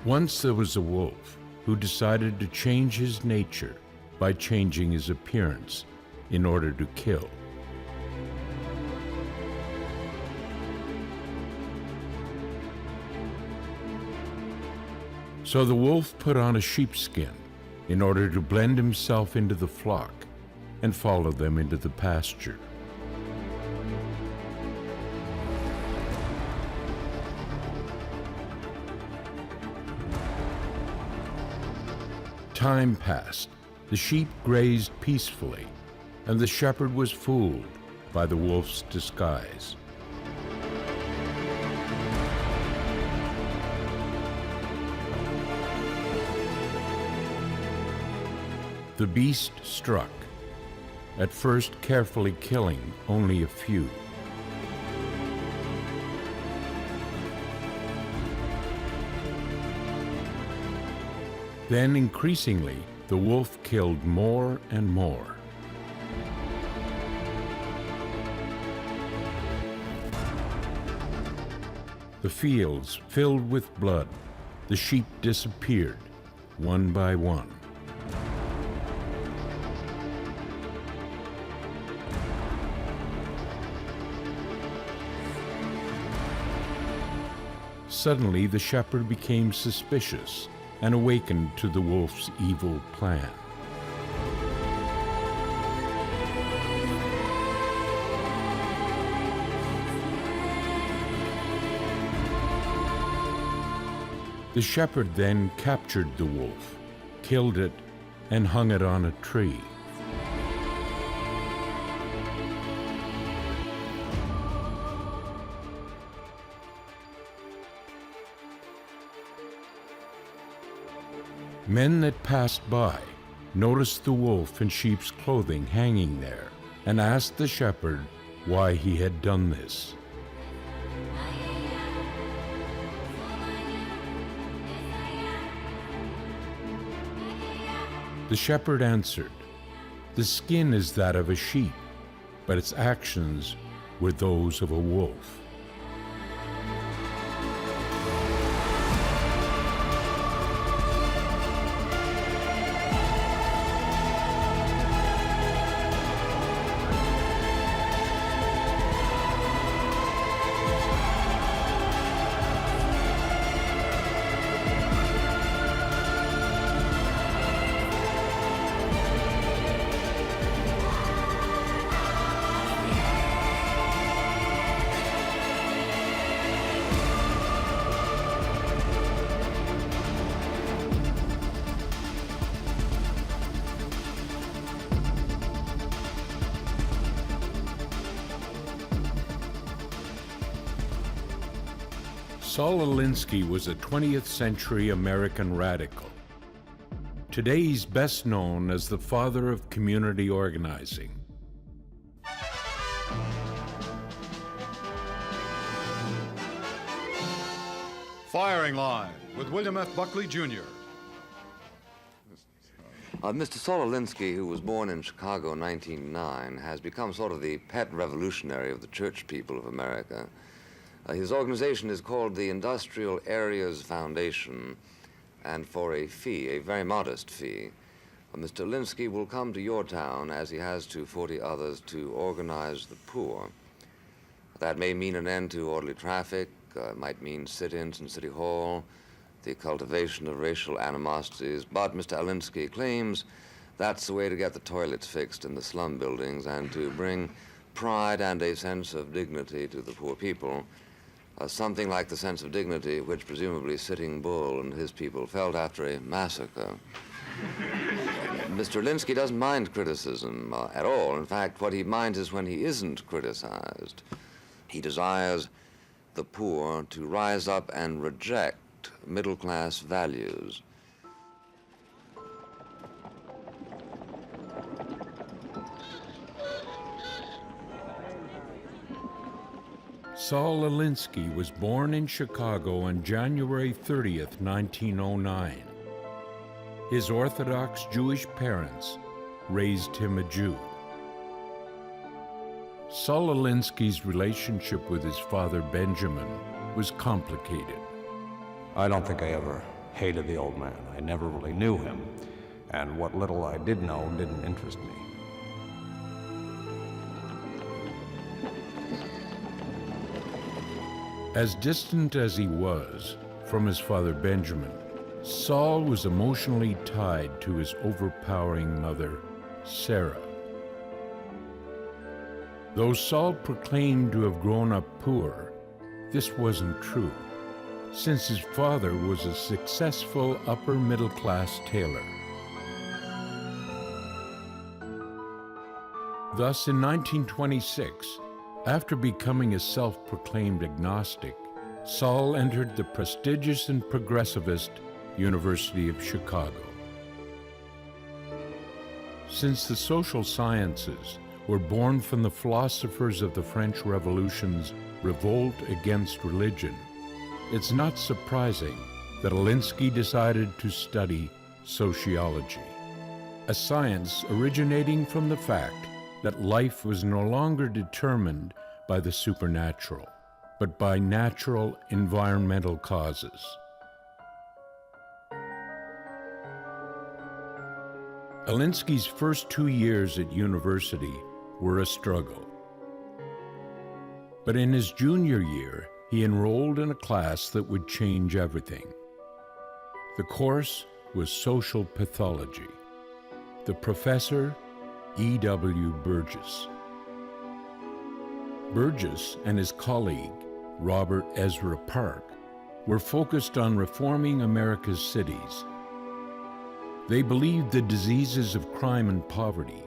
Once there was a wolf who decided to change his nature by changing his appearance in order to kill. So the wolf put on a sheepskin in order to blend himself into the flock and follow them into the pasture. Time passed, the sheep grazed peacefully, and the shepherd was fooled by the wolf's disguise. The beast struck, at first carefully killing only a few. Then, increasingly, the wolf killed more and more. The fields filled with blood, the sheep disappeared, one by one. Suddenly, the shepherd became suspicious and awakened to the wolf's evil plan. The shepherd then captured the wolf, killed it, and hung it on a tree. Men that passed by noticed the wolf in sheep's clothing hanging there and asked the shepherd why he had done this. The shepherd answered, "The skin is that of a sheep, but its actions were those of a wolf." Saul Alinsky was a 20th century American radical. Today he's best known as the father of community organizing. Firing line with William F. Buckley, Jr. Mr. Saul Alinsky, who was born in Chicago in 1909, has become sort of the pet revolutionary of the church people of America. His organization is called the Industrial Areas Foundation, and for a fee, a very modest fee, Mr. Alinsky will come to your town, as he has to 40 others, to organize the poor. That may mean an end to orderly traffic, might mean sit-ins in City Hall, the cultivation of racial animosities, but Mr. Alinsky claims that's the way to get the toilets fixed in the slum buildings and to bring pride and a sense of dignity to the poor people. Something like the sense of dignity which presumably Sitting Bull and his people felt after a massacre. Mr. Alinsky doesn't mind criticism at all. In fact, what he minds is when he isn't criticized. He desires the poor to rise up and reject middle-class values. Saul Alinsky was born in Chicago on January 30th, 1909. His Orthodox Jewish parents raised him a Jew. Saul Alinsky's relationship with his father Benjamin was complicated. I don't think I ever hated the old man. I never really knew him, and what little I did know didn't interest me. As distant as he was from his father Benjamin, Saul was emotionally tied to his overpowering mother, Sarah. Though Saul proclaimed to have grown up poor, this wasn't true, since his father was a successful upper-middle-class tailor. Thus, in 1926, after becoming a self-proclaimed agnostic, Saul entered the prestigious and progressivist University of Chicago. Since the social sciences were born from the philosophers of the French Revolution's revolt against religion, it's not surprising that Alinsky decided to study sociology, a science originating from the fact that life was no longer determined by the supernatural, but by natural environmental causes. Alinsky's first 2 years at university were a struggle. But in his junior year, he enrolled in a class that would change everything. The course was social pathology. The professor, E.W. Burgess. Burgess and his colleague, Robert Ezra Park, were focused on reforming America's cities. They believed the diseases of crime and poverty,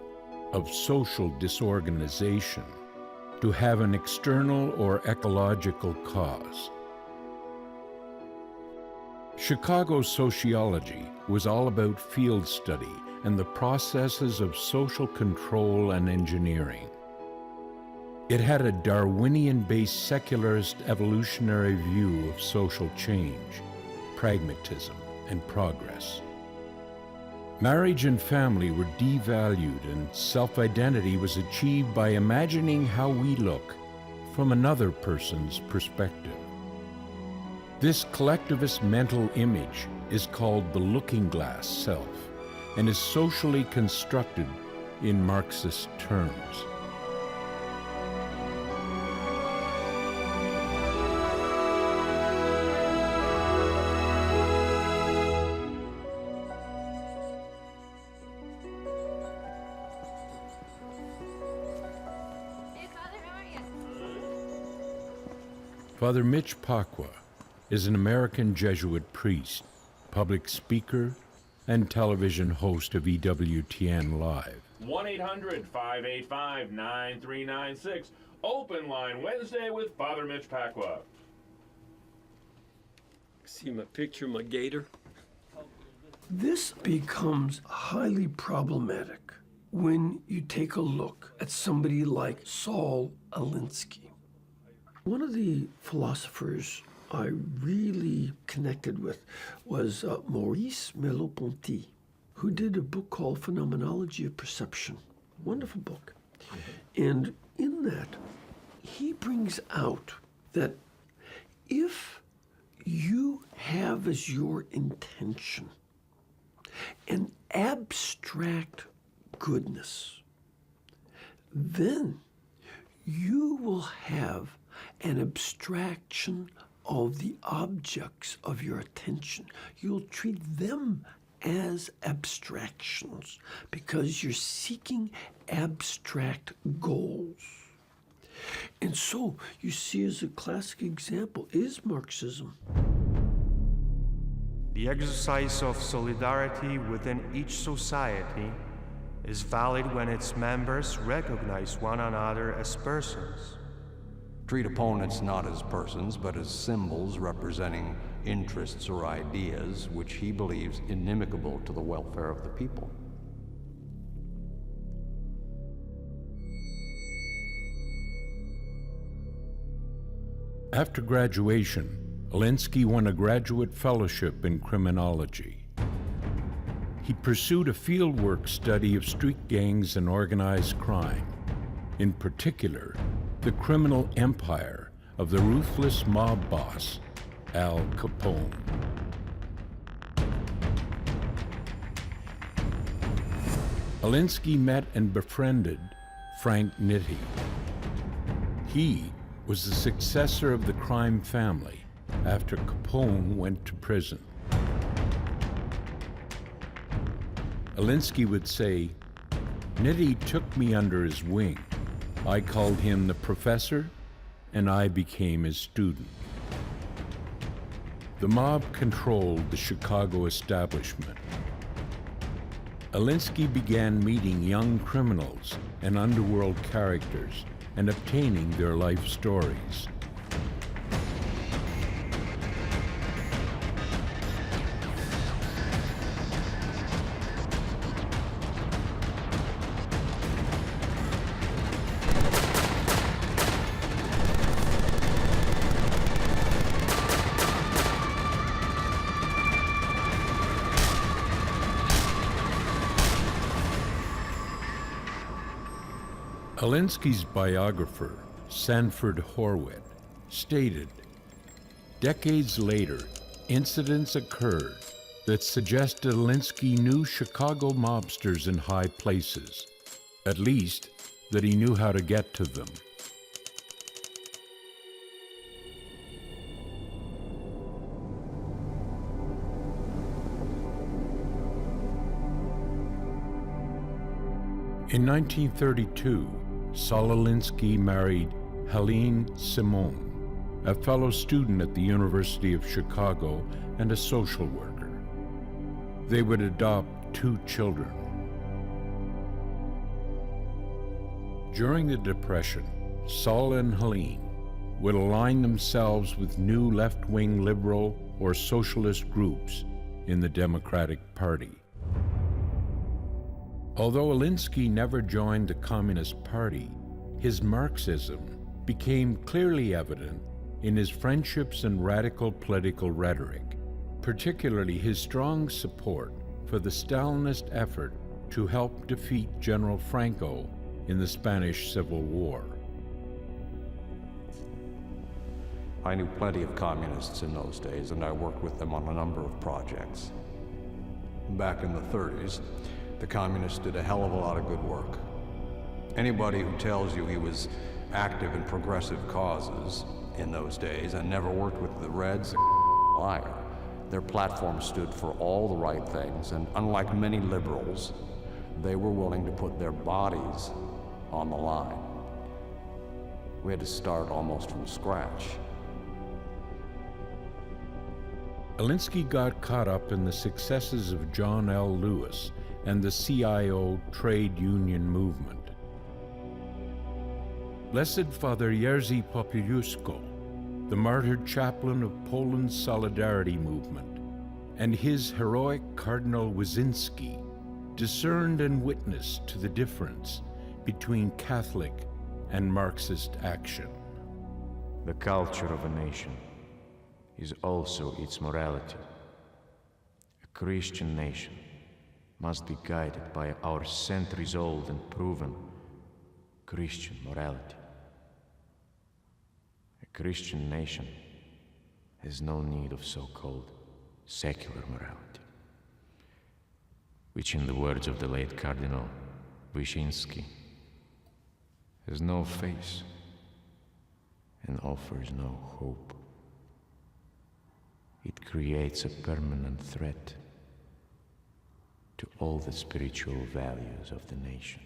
of social disorganization, to have an external or ecological cause. Chicago's sociology was all about field study and the processes of social control and engineering. It had a Darwinian-based secularist evolutionary view of social change, pragmatism, and progress. Marriage and family were devalued, and self-identity was achieved by imagining how we look from another person's perspective. This collectivist mental image is called the looking glass self and is socially constructed in Marxist terms. Father Mitch Pacwa is an American Jesuit priest, public speaker, and television host of EWTN Live. 1-800-585-9396. Open line Wednesday with Father Mitch Pacwa. See my picture, my gator? This becomes highly problematic when you take a look at somebody like Saul Alinsky. One of the philosophers I really connected with was Maurice Merleau-Ponty, who did a book called Phenomenology of Perception. Wonderful book. And in that, he brings out that if you have as your intention an abstract goodness, then you will have an abstraction of the objects of your attention. You'll treat them as abstractions because you're seeking abstract goals. And so you see, as a classic example is Marxism. The exercise of solidarity within each society is valid when its members recognize one another as persons. Treat opponents not as persons, but as symbols representing interests or ideas which he believes inimical to the welfare of the people. After graduation, Alinsky won a graduate fellowship in criminology. He pursued a fieldwork study of street gangs and organized crime, in particular, the criminal empire of the ruthless mob boss, Al Capone. Alinsky met and befriended Frank Nitti. He was the successor of the crime family after Capone went to prison. Alinsky would say, "Nitti took me under his wing. I called him the professor, and I became his student." The mob controlled the Chicago establishment. Alinsky began meeting young criminals and underworld characters and obtaining their life stories. Alinsky's biographer, Sanford Horwit, stated, "Decades later, incidents occurred that suggested Alinsky knew Chicago mobsters in high places, at least that he knew how to get to them." In 1932, Saul Alinsky married Helene Simone, a fellow student at the University of Chicago and a social worker. They would adopt 2 children. During the Depression, Saul and Helene would align themselves with new left-wing liberal or socialist groups in the Democratic Party. Although Alinsky never joined the Communist Party, his Marxism became clearly evident in his friendships and radical political rhetoric, particularly his strong support for the Stalinist effort to help defeat General Franco in the Spanish Civil War. I knew plenty of communists in those days, and I worked with them on a number of projects. Back in the 30s, the communists did a hell of a lot of good work. Anybody who tells you he was active in progressive causes in those days and never worked with the Reds is a liar. Their platform stood for all the right things, and unlike many liberals, they were willing to put their bodies on the line. We had to start almost from scratch. Alinsky got caught up in the successes of John L. Lewis and the CIO trade union movement. Blessed Father Jerzy Popieluszko, the martyred chaplain of Poland's Solidarity movement, and his heroic Cardinal Wyszynski discerned and witnessed to the difference between Catholic and Marxist action. The culture of a nation is also its morality. A Christian nation must be guided by our centuries-old and proven Christian morality. A Christian nation has no need of so-called secular morality, which, in the words of the late Cardinal Wyszynski, has no face and offers no hope. It creates a permanent threat to all the spiritual values of the nation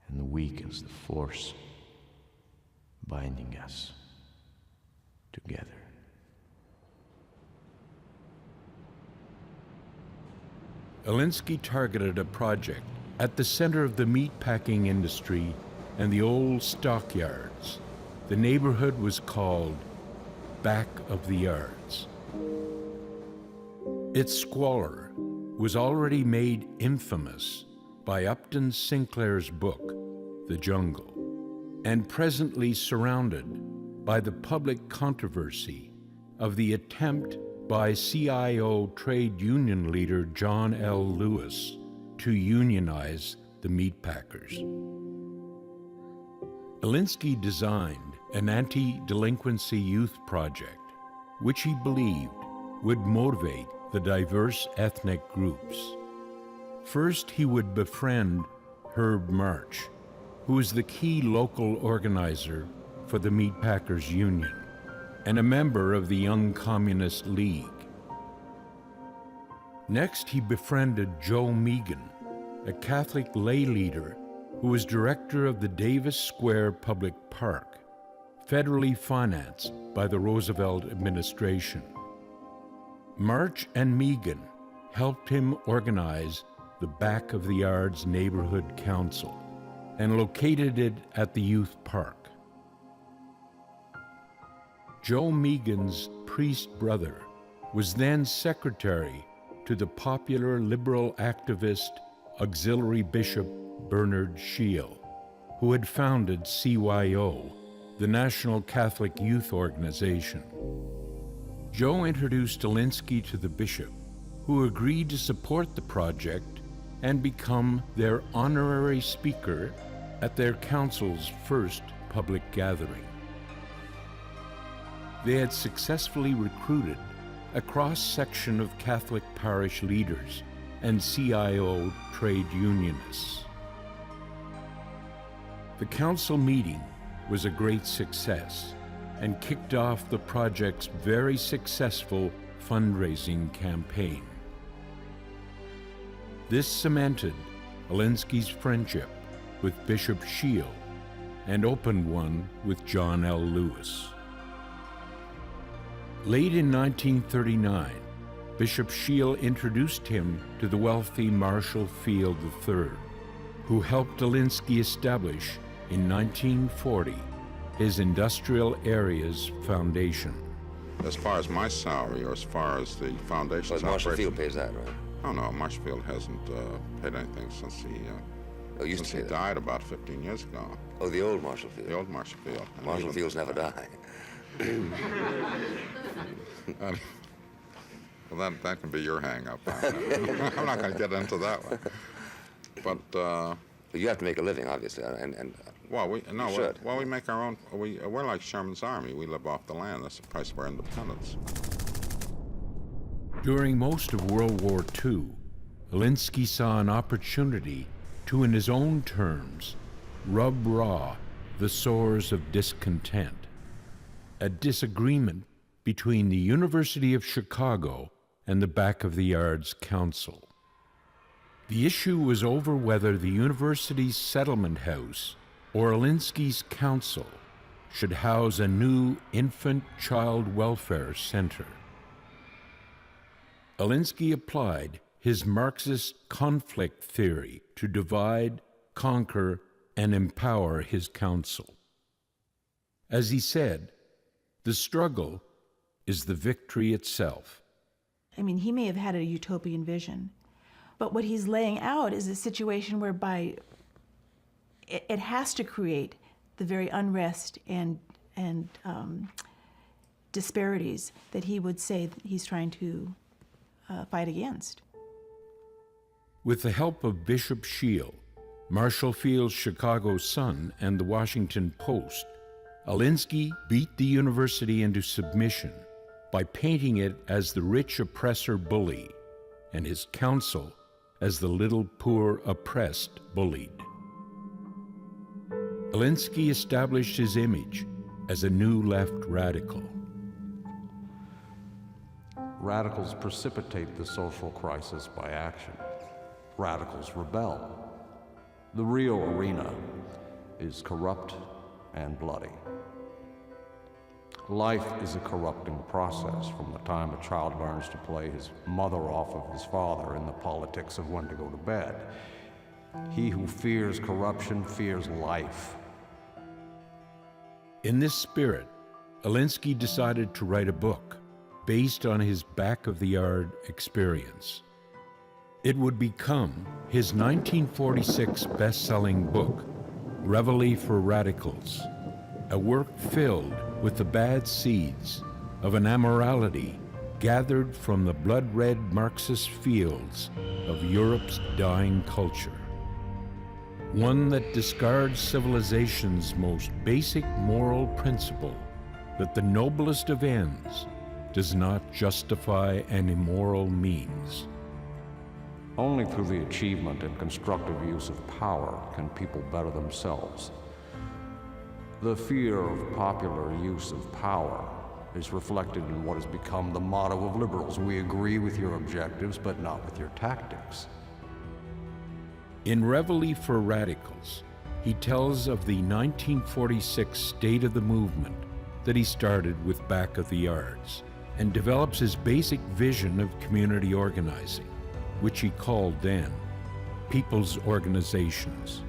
and weakens the force binding us together. Alinsky targeted a project at the center of the meatpacking industry and the old stockyards. The neighborhood was called Back of the Yards. Its squalor was already made infamous by Upton Sinclair's book, The Jungle, and presently surrounded by the public controversy of the attempt by CIO trade union leader John L. Lewis to unionize the meatpackers. Alinsky designed an anti-delinquency youth project, which he believed would motivate the diverse ethnic groups. First, he would befriend Herb March, who was the key local organizer for the Meatpackers Union and a member of the Young Communist League. Next, he befriended Joe Meagan, a Catholic lay leader who was director of the Davis Square Public Park, federally financed by the Roosevelt administration. March and Meagan helped him organize the Back of the Yards Neighborhood Council and located it at the youth park. Joe Meagan's priest brother was then secretary to the popular liberal activist auxiliary bishop Bernard Shiel, who had founded CYO, the National Catholic Youth Organization. Joe introduced Alinsky to the bishop, who agreed to support the project and become their honorary speaker at their council's first public gathering. They had successfully recruited a cross-section of Catholic parish leaders and CIO trade unionists. The council meeting was a great success and kicked off the project's very successful fundraising campaign. This cemented Alinsky's friendship with Bishop Shiel and opened one with John L. Lewis. Late in 1939, Bishop Shiel introduced him to the wealthy Marshall Field III, who helped Alinsky establish, in 1940, his Industrial Areas Foundation. As far as my salary, or as far as the foundation's But Marshall operation... Field pays that, right? Oh, no, Marshall Field hasn't paid anything since he died about 15 years ago. Oh, the old Marshall Field. The old Marshall Field. Marshall Fields never die. Well, that can be your hang-up. I'm not going to get into that one. But you have to make a living, obviously, and well, we make our own. We're like Sherman's Army. We live off the land. That's the price of our independence. During most of World War II, Alinsky saw an opportunity to, in his own terms, rub raw the sores of discontent, a disagreement between the University of Chicago and the Back of the Yards Council. The issue was over whether the university's settlement house or Alinsky's council should house a new infant child welfare center. Alinsky applied his Marxist conflict theory to divide, conquer, and empower his council. As he said, the struggle is the victory itself. I mean, he may have had a utopian vision, but what he's laying out is a situation whereby it has to create the very unrest and disparities that he would say that he's trying to fight against. With the help of Bishop Shiel, Marshall Field's Chicago Sun, and the Washington Post, Alinsky beat the university into submission by painting it as the rich oppressor bully and his council as the little poor oppressed bullied. Alinsky established his image as a new left radical. Radicals precipitate the social crisis by action. Radicals rebel. The Rio arena is corrupt and bloody. Life is a corrupting process from the time a child learns to play his mother off of his father in the politics of when to go to bed. He who fears corruption fears life. In this spirit, Alinsky decided to write a book based on his back-of-the-yard experience. It would become his 1946 best-selling book, Reveille for Radicals, a work filled with the bad seeds of an amorality gathered from the blood-red Marxist fields of Europe's dying culture. One that discards civilization's most basic moral principle, that the noblest of ends does not justify an immoral means. Only through the achievement and constructive use of power can people better themselves. The fear of popular use of power is reflected in what has become the motto of liberals. We agree with your objectives, but not with your tactics. In Reveille for Radicals, he tells of the 1946 state of the movement that he started with Back of the Yards, and develops his basic vision of community organizing, which he called then people's organizations.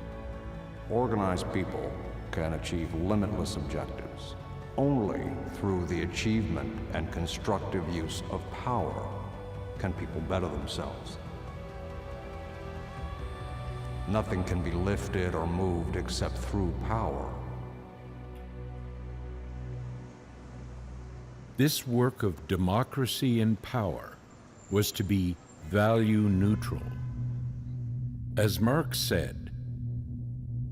Organized people can achieve limitless objectives. Only through the achievement and constructive use of power can people better themselves. Nothing can be lifted or moved except through power. This work of democracy and power was to be value neutral. As Marx said,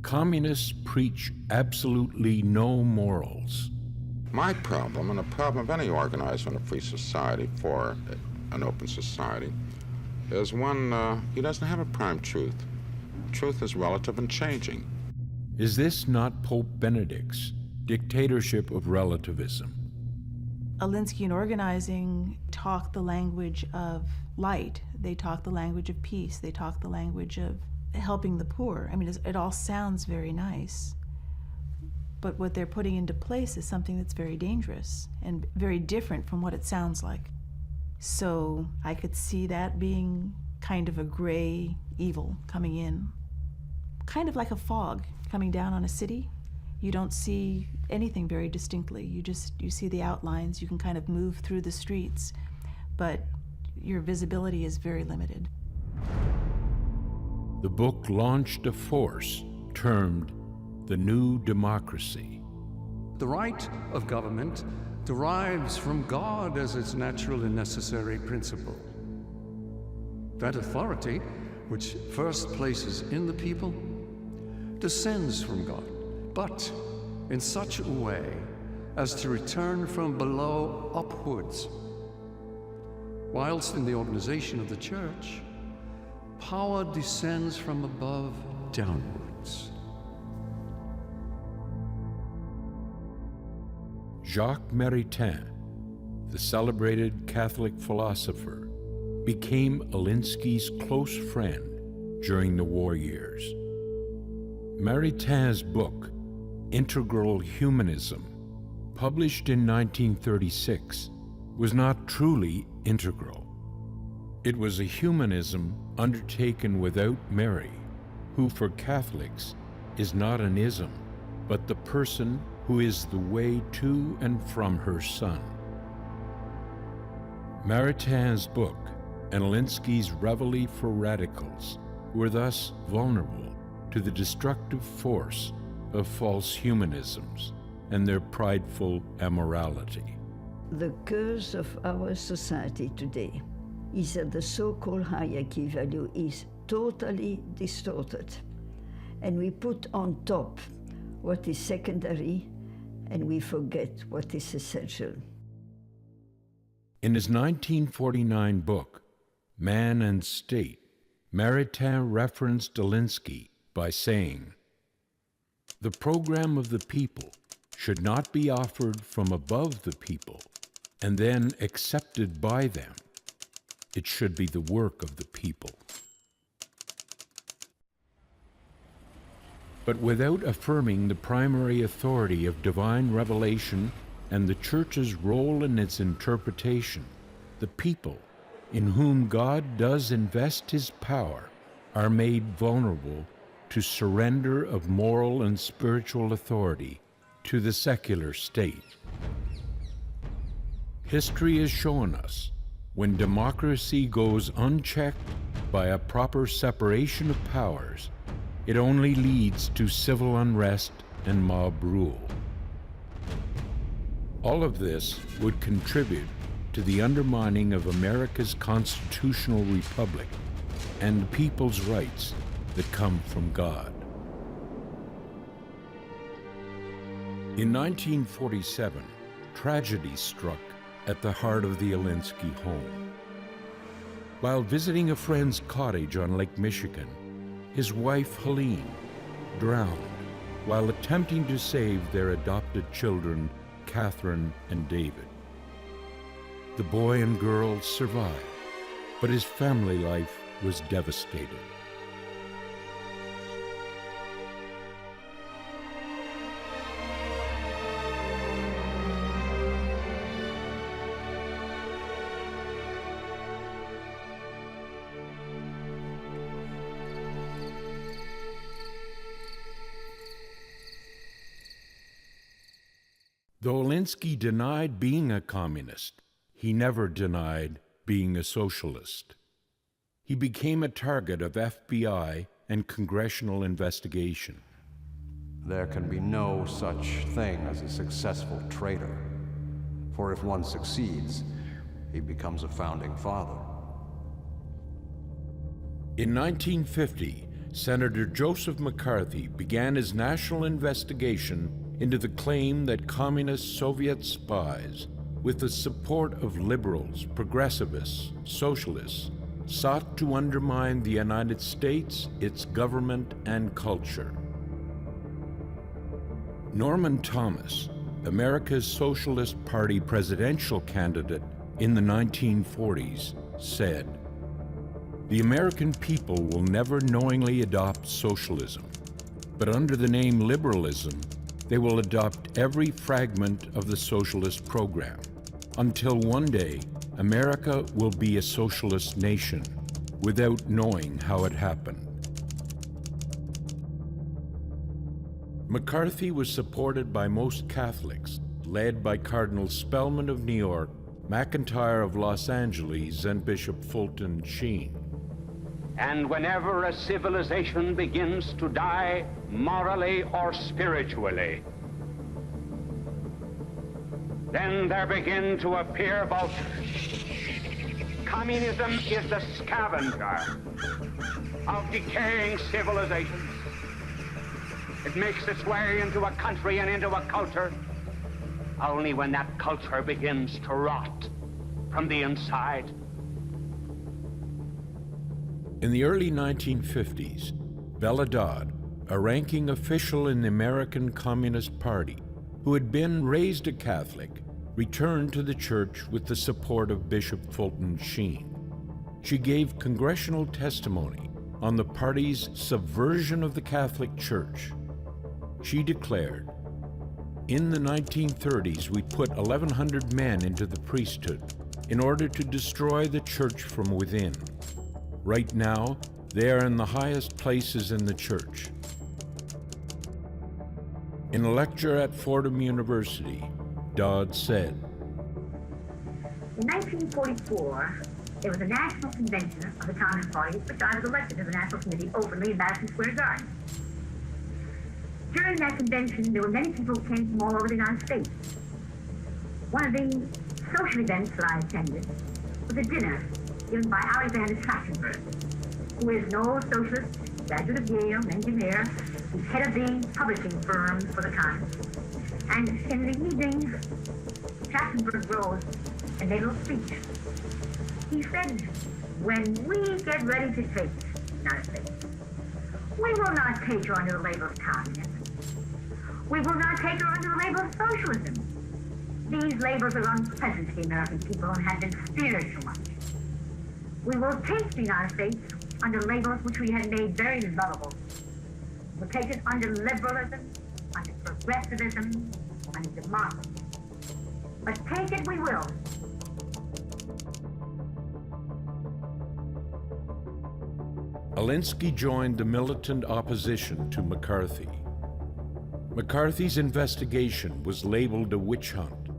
communists preach absolutely no morals. My problem, and the problem of any organizer in a free society for an open society, is one, he doesn't have a prime truth. Truth is relative and changing. Is this not Pope Benedict's dictatorship of relativism? Alinsky and organizing talk the language of light. They talk the language of peace. They talk the language of helping the poor. I mean, it all sounds very nice. But what they're putting into place is something that's very dangerous and very different from what it sounds like. So I could see that being kind of a gray evil coming in. Kind of like a fog coming down on a city. You don't see anything very distinctly. You see the outlines. You can kind of move through the streets, but your visibility is very limited. The book launched a force termed the New Democracy. The right of government derives from God as its natural and necessary principle. That authority, which first places in the people, descends from God, but in such a way as to return from below upwards. Whilst in the organization of the church, power descends from above downwards. Jacques Maritain, the celebrated Catholic philosopher, became Alinsky's close friend during the war years. Maritain's book, Integral Humanism, published in 1936, was not truly integral. It was a humanism undertaken without Mary, who for Catholics is not an ism, but the person who is the way to and from her Son. Maritain's book and Alinsky's Reveille for Radicals were thus vulnerable to the destructive force of false humanisms and their prideful amorality. The curse of our society today is that the so-called hierarchy value is totally distorted, and we put on top what is secondary and we forget what is essential. In his 1949 book, Man and State, Maritain referenced Alinsky by saying, "The program of the people should not be offered from above the people and then accepted by them. It should be the work of the people." But without affirming the primary authority of divine revelation and the Church's role in its interpretation, the people, in whom God does invest his power, are made vulnerable to surrender of moral and spiritual authority to the secular state. History has shown us when democracy goes unchecked by a proper separation of powers, it only leads to civil unrest and mob rule. All of this would contribute to the undermining of America's constitutional republic and the people's rights that come from God. In 1947, tragedy struck at the heart of the Alinsky home. While visiting a friend's cottage on Lake Michigan, his wife Helene drowned while attempting to save their adopted children, Catherine and David. The boy and girl survived, but his family life was devastated. Though Alinsky denied being a communist, he never denied being a socialist. He became a target of FBI and congressional investigation. There can be no such thing as a successful traitor, for if one succeeds, he becomes a founding father. In 1950, Senator Joseph McCarthy began his national investigation into the claim that communist Soviet spies, with the support of liberals, progressivists, socialists, sought to undermine the United States, its government, and culture. Norman Thomas, America's Socialist Party presidential candidate in the 1940s, said, "The American people will never knowingly adopt socialism, but under the name liberalism, they will adopt every fragment of the socialist program, until one day America will be a socialist nation without knowing how it happened." McCarthy was supported by most Catholics, led by Cardinal Spellman of New York, McIntyre of Los Angeles, and Bishop Fulton Sheen. And whenever a civilization begins to die, morally or spiritually, then there begin to appear vultures. Communism is the scavenger of decaying civilizations. It makes its way into a country and into a culture only when that culture begins to rot from the inside. In the early 1950s, Bella Dodd, a ranking official in the American Communist Party, who had been raised a Catholic, returned to the church with the support of Bishop Fulton Sheen. She gave congressional testimony on the party's subversion of the Catholic Church. She declared, "In the 1930s, we put 1,100 men into the priesthood in order to destroy the church from within. Right now, they are in the highest places in the church." In a lecture at Fordham University, Dodd said, "In 1944, there was a national convention of the Communist Party, which I was elected to the National Committee openly in Madison Square Garden. During that convention, there were many people who came from all over the United States. One of the social events that I attended was a dinner given by Alexander Trachtenberg, who is an old socialist, graduate of Yale, an engineer, who's head of the publishing firm for the Communists. And in the evening, Trachtenberg rose and made a little speech. He said, "When we get ready to take the United States, we will not take her under the label of communism. We will not take her under the label of socialism. These labels are unpleasant to the American people and have been feared too much. We will take the United States under labels which we had made very lovable. We'll take it under liberalism, under progressivism, under democracy. But take it we will." Alinsky joined the militant opposition to McCarthy. McCarthy's investigation was labeled a witch hunt.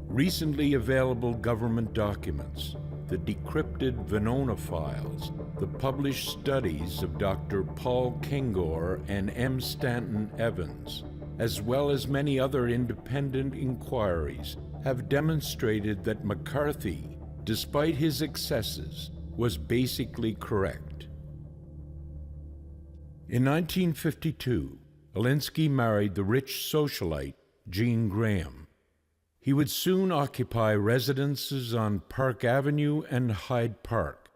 Recently available government documents, the decrypted Venona files, the published studies of Dr. Paul Kengor and M. Stanton Evans, as well as many other independent inquiries, have demonstrated that McCarthy, despite his excesses, was basically correct. In 1952, Alinsky married the rich socialite Jean Graham. He would soon occupy residences on Park Avenue and Hyde Park,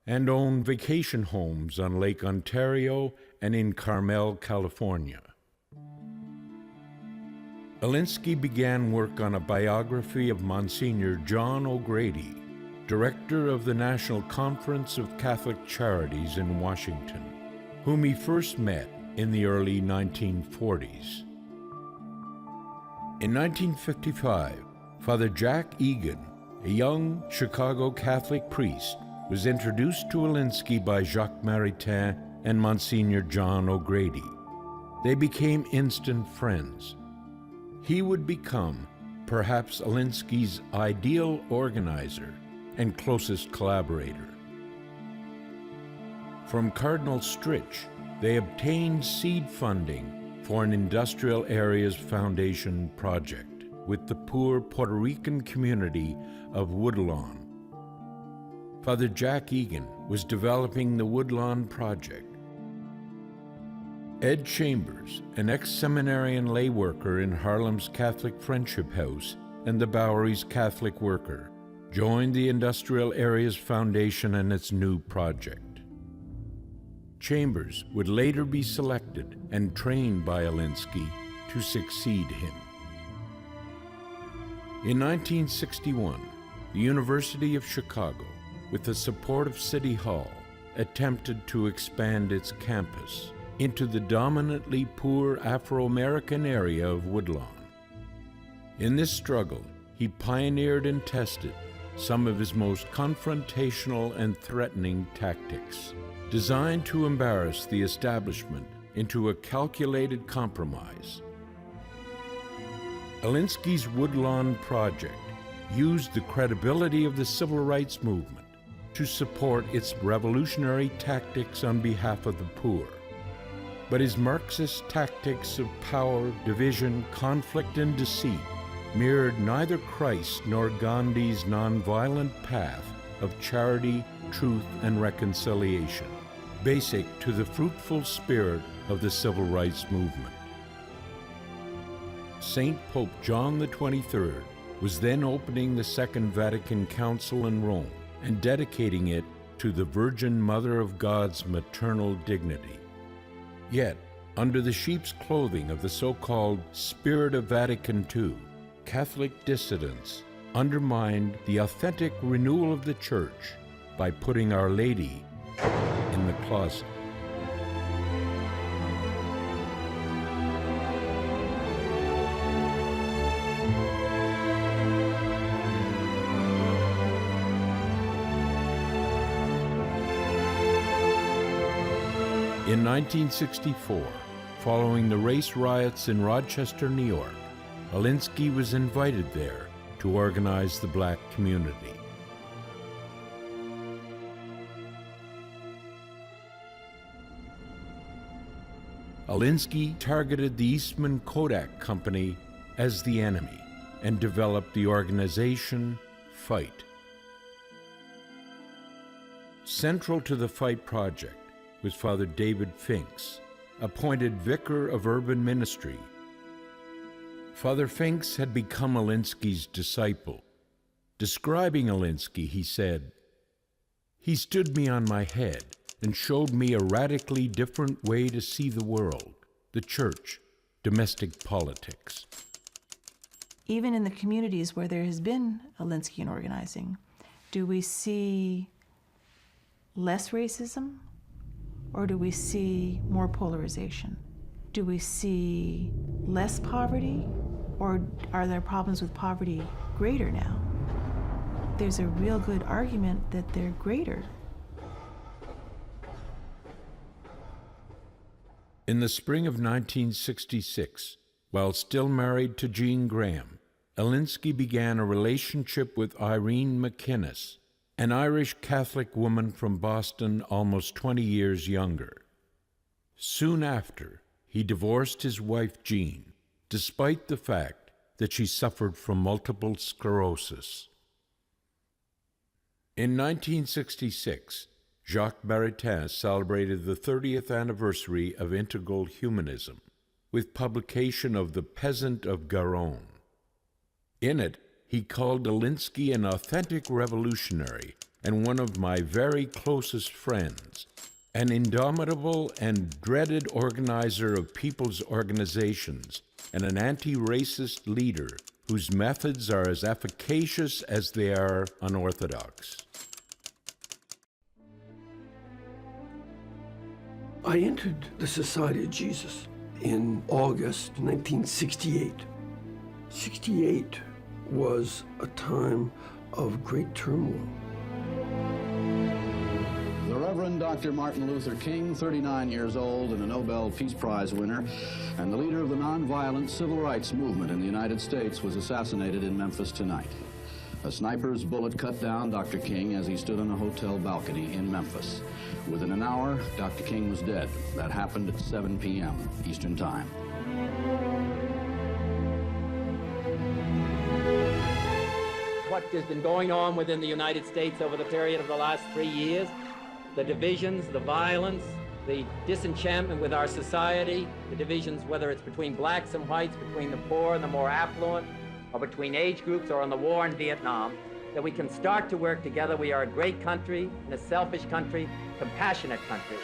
and own vacation homes on Lake Ontario and in Carmel, California. Alinsky began work on a biography of Monsignor John O'Grady, director of the National Conference of Catholic Charities in Washington, whom he first met in the early 1940s. In 1955, Father Jack Egan, a young Chicago Catholic priest, was introduced to Alinsky by Jacques Maritain and Monsignor John O'Grady. They became instant friends. He would become perhaps Alinsky's ideal organizer and closest collaborator. From Cardinal Stritch, they obtained seed funding for an Industrial Areas Foundation project with the poor Puerto Rican community of Woodlawn. Father Jack Egan was developing the Woodlawn project. Ed Chambers, an ex-seminarian lay worker in Harlem's Catholic Friendship House and the Bowery's Catholic Worker, joined the Industrial Areas Foundation and its new project. Chambers would later be selected and trained by Alinsky to succeed him. In 1961, the University of Chicago, with the support of City Hall, attempted to expand its campus into the dominantly poor Afro-American area of Woodlawn. In this struggle, he pioneered and tested some of his most confrontational and threatening tactics, designed to embarrass the establishment into a calculated compromise. Alinsky's Woodlawn project used the credibility of the civil rights movement to support its revolutionary tactics on behalf of the poor. But his Marxist tactics of power, division, conflict, and deceit mirrored neither Christ nor Gandhi's nonviolent path of charity, truth, and reconciliation, basic to the fruitful spirit of the civil rights movement. Saint Pope John XXIII was then opening the Second Vatican Council in Rome and dedicating it to the Virgin Mother of God's maternal dignity. Yet, under the sheep's clothing of the so-called Spirit of Vatican II, Catholic dissidents undermined the authentic renewal of the Church by putting Our Lady in the closet. In 1964, following the race riots in Rochester, New York, Alinsky was invited there to organize the black community. Alinsky targeted the Eastman Kodak Company as the enemy and developed the organization FIGHT. Central to the FIGHT project was Father David Finks, appointed Vicar of Urban Ministry. Father Finks had become Alinsky's disciple. Describing Alinsky, he said, "He stood me on my head and showed me a radically different way to see the world, the church, domestic politics." Even in the communities where there has been Alinskyan organizing, do we see less racism? Or do we see more polarization? Do we see less poverty? Or are there problems with poverty greater now? There's a real good argument that they're greater. In the spring of 1966, while still married to Jean Graham, Alinsky began a relationship with Irene McInnes, an Irish Catholic woman from Boston almost 20 years younger. Soon after, he divorced his wife Jean despite the fact that she suffered from multiple sclerosis. In 1966, Jacques Maritain celebrated the 30th anniversary of integral humanism with publication of The Peasant of Garonne. In it, he called Alinsky an authentic revolutionary and one of my very closest friends, an indomitable and dreaded organizer of people's organizations, and an anti-racist leader whose methods are as efficacious as they are unorthodox. I entered the Society of Jesus in August 1968. 68 was a time of great turmoil. The Reverend Dr. Martin Luther King, 39 years old and a Nobel Peace Prize winner, and the leader of the nonviolent civil rights movement in the United States, was assassinated in Memphis tonight. A sniper's bullet cut down Dr. King as he stood on a hotel balcony in Memphis. Within an hour, Dr. King was dead. That happened at 7 p.m. Eastern Time. What has been going on within the United States over the period of the last 3 years, the divisions, the violence, the disenchantment with our society, the divisions, whether it's between blacks and whites, between the poor and the more affluent, or between age groups, or on the war in Vietnam, that we can start to work together. We are a great country, and a selfish country, compassionate country.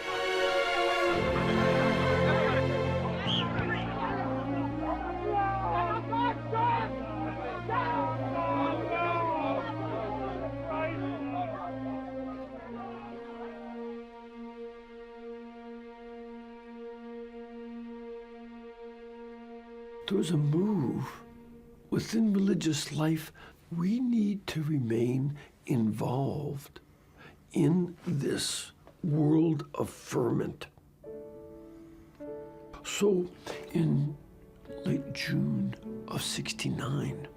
There was a move within religious life. We need to remain involved in this world of ferment. So in late June of '69,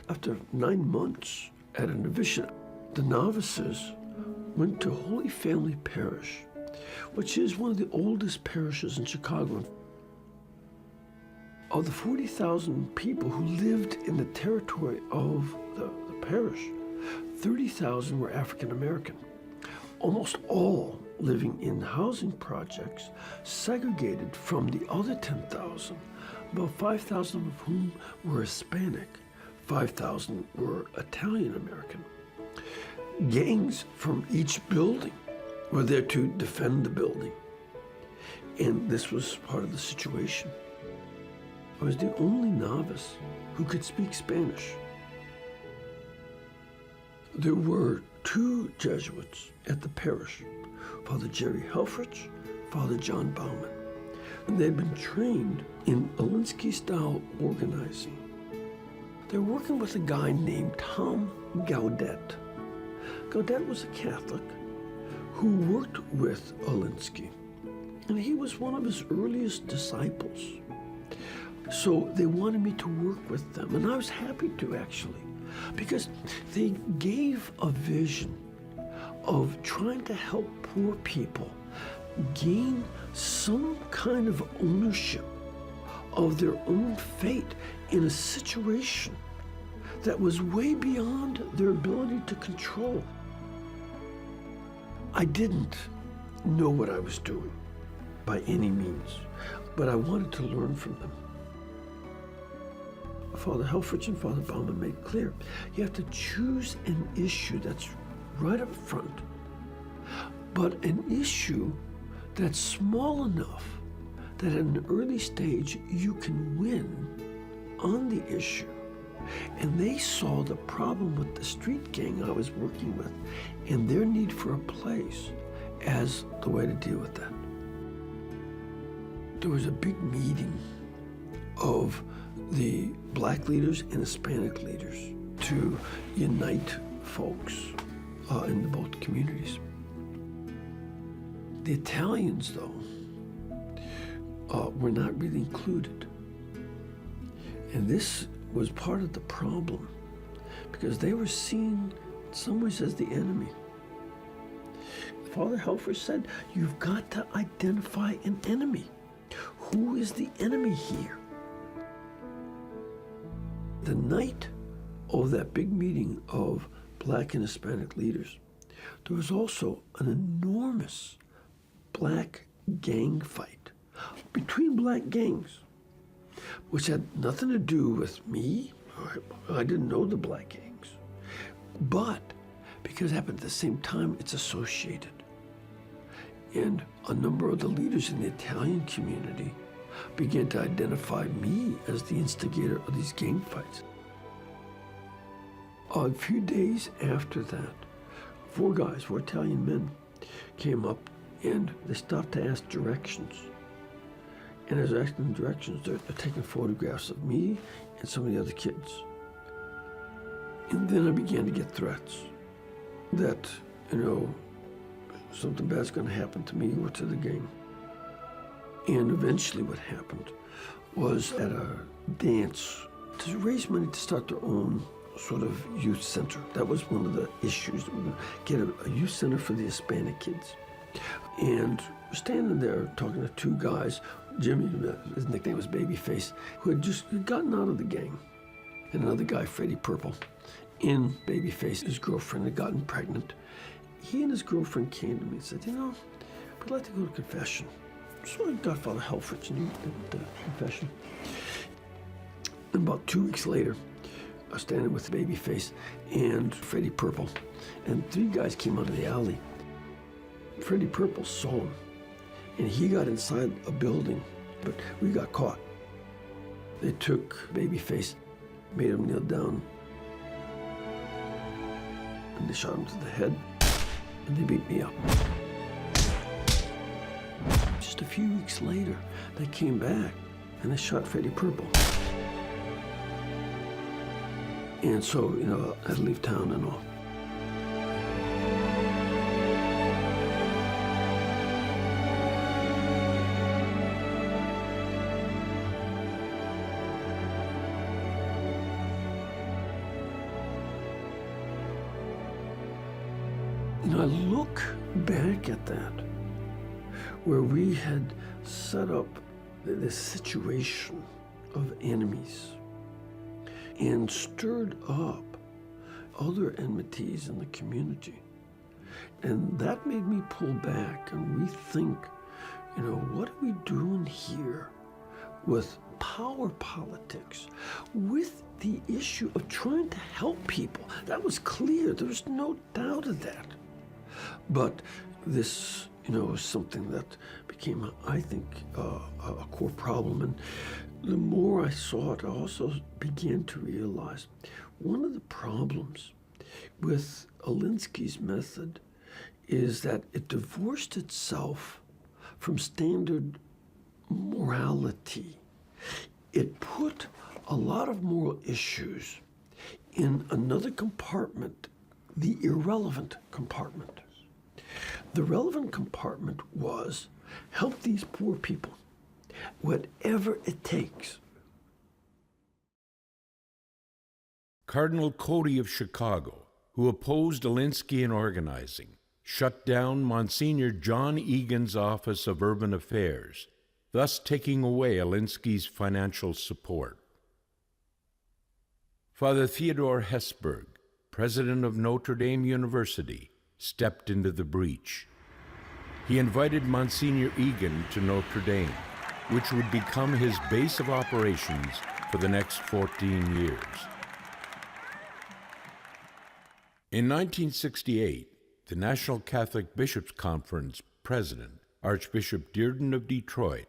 after 9 months at a novitiate, the novices went to Holy Family Parish, which is one of the oldest parishes in Chicago. Of the 40,000 people who lived in the territory of the parish, 30,000 were African American, almost all living in housing projects segregated from the other 10,000, about 5,000 of whom were Hispanic, 5,000 were Italian American. Gangs from each building were there to defend the building, and this was part of the situation. I was the only novice who could speak Spanish. There were 2 Jesuits at the parish, Father Jerry Helfrich, Father John Bauman, and they'd been trained in Alinsky-style organizing. They were working with a guy named Tom Gaudet. Gaudet was a Catholic who worked with Alinsky, and he was one of his earliest disciples. So they wanted me to work with them, and I was happy to, actually, because they gave a vision of trying to help poor people gain some kind of ownership of their own fate in a situation that was way beyond their ability to control. I didn't know what I was doing by any means, but I wanted to learn from them. Father Helfrich and Father Bauman made clear, you have to choose an issue that's right up front, but an issue that's small enough that at an early stage you can win on the issue. And they saw the problem with the street gang I was working with and their need for a place as the way to deal with that. There was a big meeting of the black leaders and Hispanic leaders to unite folks in both communities. The Italians, though, were not really included. And this was part of the problem, because they were seen in some ways as the enemy. Father Helfrich said, you've got to identify an enemy. Who is the enemy here? the night of that big meeting of Black and Hispanic leaders, there was also an enormous black gang fight between black gangs, which had nothing to do with me. I didn't know the black gangs. But because it happened at the same time, it's associated. And a number of the leaders in the Italian community began to identify me as the instigator of these gang fights. A few days after that, four Italian men, came up and they stopped to ask directions. And as they're asking directions, they're taking photographs of me and some of the other kids. And then I began to get threats that, something bad's going to happen to me or to the gang. And eventually what happened was at a dance to raise money to start their own sort of youth center. That was one of the issues. We were going to get a youth center for the Hispanic kids. And we're standing there talking to two guys, Jimmy, his nickname was Babyface, who had just gotten out of the gang. And another guy, Freddie Purple, and Babyface, his girlfriend, had gotten pregnant. He and his girlfriend came to me and said, we'd like to go to confession. So I got Father Helfrich and he went to confession. And about 2 weeks later, I was standing with Babyface and Freddie Purple, and three guys came out of the alley. Freddie Purple saw him, and he got inside a building, but we got caught. They took Babyface, made him kneel down, and they shot him to the head, and they beat me up. Just a few weeks later, they came back, and they shot Freddie Purple. And so, I had to leave town and all. I look back at that, where we had set up this situation of enemies and stirred up other enmities in the community. And that made me pull back and rethink, what are we doing here with power politics, with the issue of trying to help people? That was clear. There was no doubt of that. But this, is something that became, I think, a core problem. And the more I saw it, I also began to realize one of the problems with Alinsky's method is that it divorced itself from standard morality. It put a lot of moral issues in another compartment, the irrelevant compartment. The relevant compartment was help these poor people, whatever it takes. Cardinal Cody of Chicago, who opposed Alinsky in organizing, shut down Monsignor John Egan's Office of Urban Affairs, thus taking away Alinsky's financial support. Father Theodore Hesburgh, president of Notre Dame University, stepped into the breach. He invited Monsignor Egan to Notre Dame, which would become his base of operations for the next 14 years. In 1968, the National Catholic Bishops' Conference president, Archbishop Dearden of Detroit,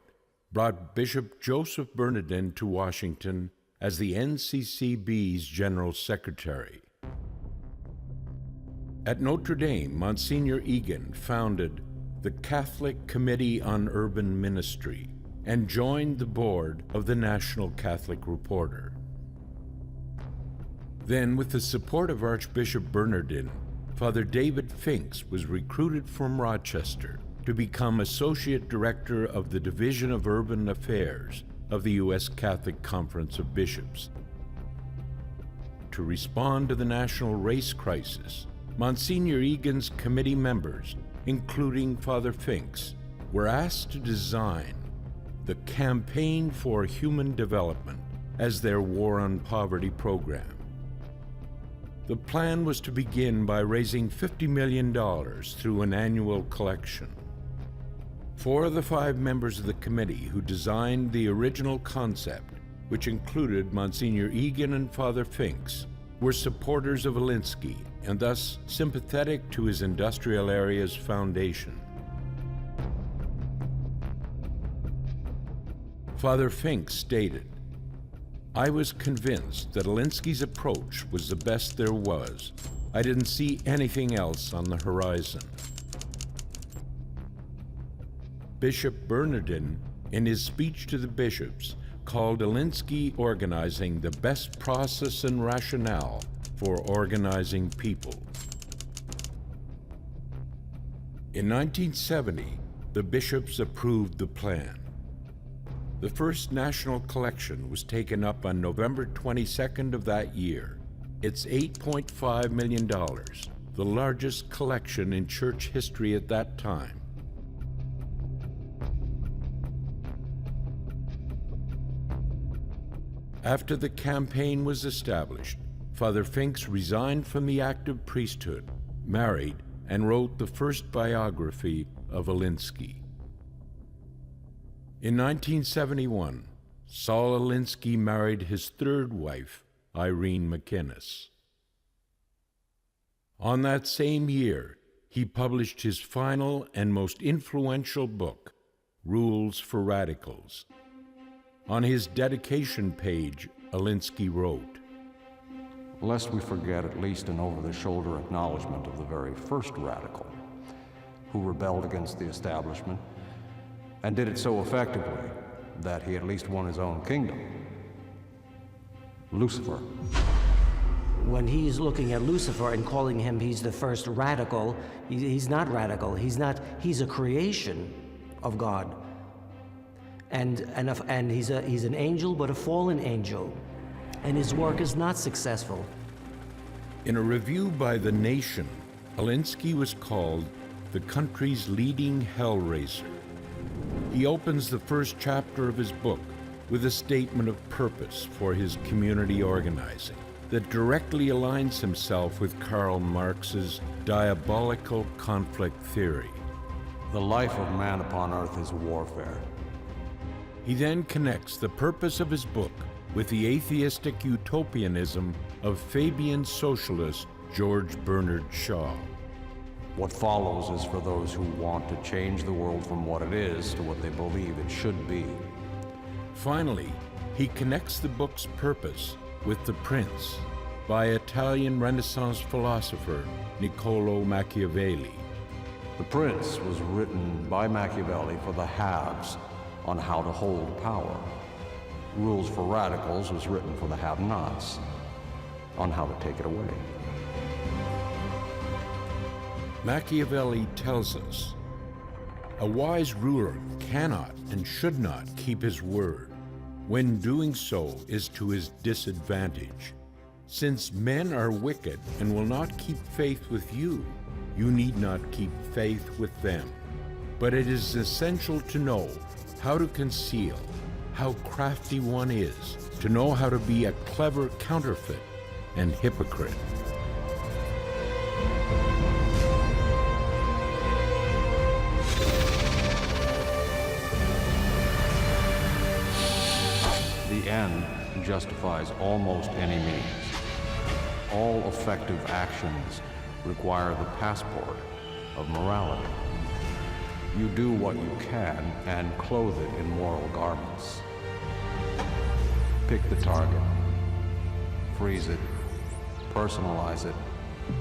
brought Bishop Joseph Bernardin to Washington as the NCCB's General Secretary. At Notre Dame, Monsignor Egan founded the Catholic Committee on Urban Ministry and joined the board of the National Catholic Reporter. Then, with the support of Archbishop Bernardin, Father David Finks was recruited from Rochester to become Associate Director of the Division of Urban Affairs of the U.S. Catholic Conference of Bishops. To respond to the national race crisis, Monsignor Egan's committee members, including Father Finks, were asked to design the Campaign for Human Development, as their War on Poverty program. The plan was to begin by raising $50 million through an annual collection. 4 of the 5 members of the committee who designed the original concept, which included Monsignor Egan and Father Finks, were supporters of Alinsky and thus sympathetic to his industrial area's foundation. Father Finks stated, "I was convinced that Alinsky's approach was the best there was. I didn't see anything else on the horizon." Bishop Bernardin, in his speech to the bishops, called Alinsky organizing the best process and rationale for organizing people. In 1970, the bishops approved the plan. The first national collection was taken up on November 22nd of that year. It's $8.5 million, the largest collection in church history at that time. After the campaign was established, Father Finks resigned from the active priesthood, married, and wrote the first biography of Alinsky. In 1971, Saul Alinsky married his 3rd wife, Irene McInnes. On that same year, he published his final and most influential book, Rules for Radicals. On his dedication page, Alinsky wrote, "Lest we forget at least an over-the-shoulder acknowledgement of the very first radical, who rebelled against the establishment, and did it so effectively that he at least won his own kingdom. Lucifer." When he's looking at Lucifer and calling him he's the first radical, he's not radical. He's a creation of God. And he's an angel, but a fallen angel. And his work is not successful. In a review by The Nation, Alinsky was called the country's leading hellraiser. He opens the first chapter of his book with a statement of purpose for his community organizing that directly aligns himself with Karl Marx's diabolical conflict theory. The life of man upon earth is warfare. He then connects the purpose of his book with the atheistic utopianism of Fabian socialist George Bernard Shaw. What follows is for those who want to change the world from what it is to what they believe it should be. Finally, he connects the book's purpose with The Prince by Italian Renaissance philosopher Niccolò Machiavelli. The Prince was written by Machiavelli for the haves on how to hold power. Rules for Radicals was written for the have-nots on how to take it away. Machiavelli tells us, "A wise ruler cannot and should not keep his word. When doing so is to his disadvantage. Since men are wicked and will not keep faith with you, you need not keep faith with them. But it is essential to know how to conceal how crafty one is, to know how to be a clever counterfeit and hypocrite." The end justifies almost any means. All effective actions require the passport of morality. You do what you can and clothe it in moral garments. Pick the target, freeze it, personalize it,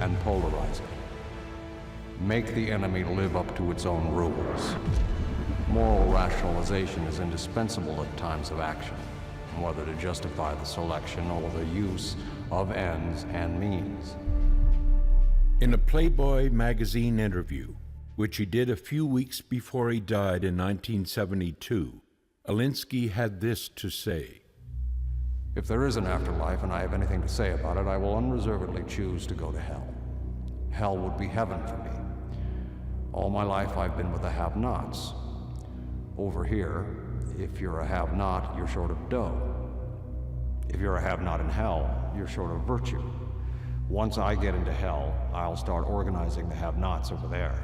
and polarize it. Make the enemy live up to its own rules. Moral rationalization is indispensable at times of action, whether to justify the selection or the use of ends and means. In a Playboy magazine interview, which he did a few weeks before he died in 1972, Alinsky had this to say. "If there is an afterlife and I have anything to say about it, I will unreservedly choose to go to hell. Hell would be heaven for me. All my life I've been with the have-nots. Over here, if you're a have-not, you're short of dough. If you're a have-not in hell, you're short of virtue. Once I get into hell, I'll start organizing the have-nots over there,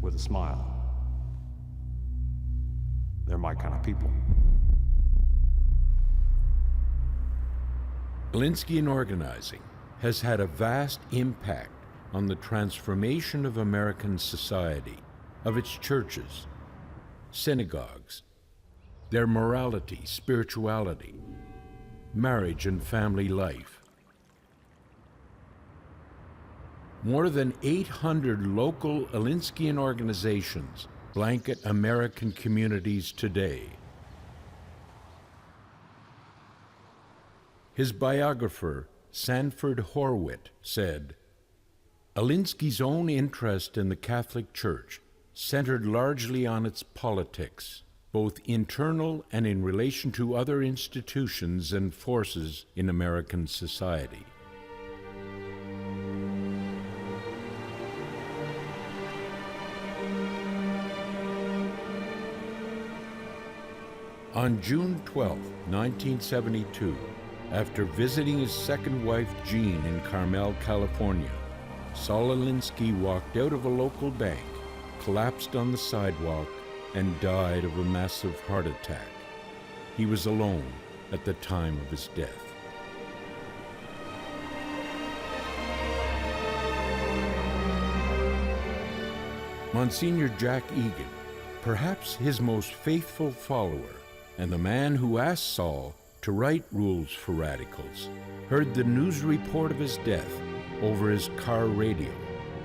with a smile. They're my kind of people. Alinsky organizing has had a vast impact on the transformation of American society, of its churches, synagogues, their morality, spirituality, marriage and family life. More than 800 local Alinskyan organizations blanket American communities today. His biographer, Sanford Horwit, said, Alinsky's own interest in the Catholic Church centered largely on its politics, both internal and in relation to other institutions and forces in American society. On June 12, 1972, after visiting his second wife, Jean, in Carmel, California, Saul Alinsky walked out of a local bank, collapsed on the sidewalk, and died of a massive heart attack. He was alone at the time of his death. Monsignor Jack Egan, perhaps his most faithful follower, and the man who asked Saul to write rules for radicals, heard the news report of his death over his car radio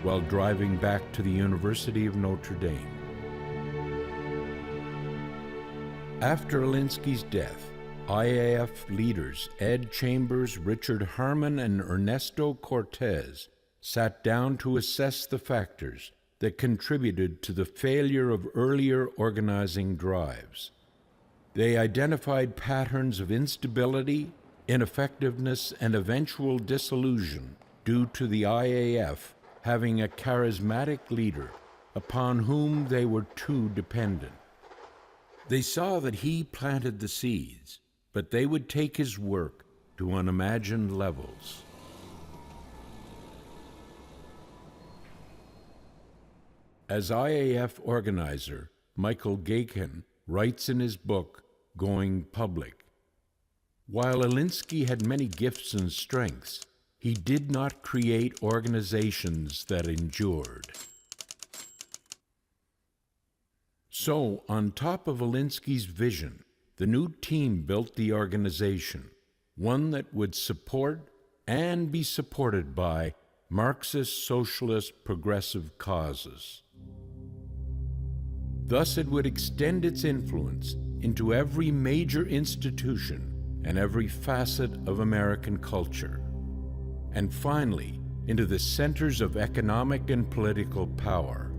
while driving back to the University of Notre Dame. After Alinsky's death, IAF leaders Ed Chambers, Richard Harmon, and Ernesto Cortez sat down to assess the factors that contributed to the failure of earlier organizing drives. They identified patterns of instability, ineffectiveness, and eventual disillusion due to the IAF having a charismatic leader upon whom they were too dependent. They saw that he planted the seeds, but they would take his work to unimagined levels. As IAF organizer, Michael Gakin writes in his book, Going Public, while Alinsky had many gifts and strengths, he did not create organizations that endured. So, on top of Alinsky's vision, the new team built the organization, one that would support and be supported by Marxist, socialist, progressive causes. Thus, it would extend its influence into every major institution and every facet of American culture, and finally, into the centers of economic and political power.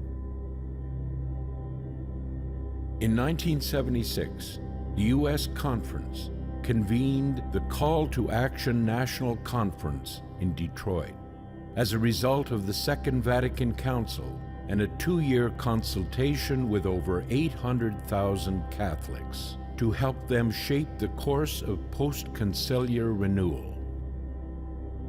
In 1976, the U.S. Conference convened the Call to Action National Conference in Detroit as a result of the Second Vatican Council and a 2-year consultation with over 800,000 Catholics to help them shape the course of post-conciliar renewal.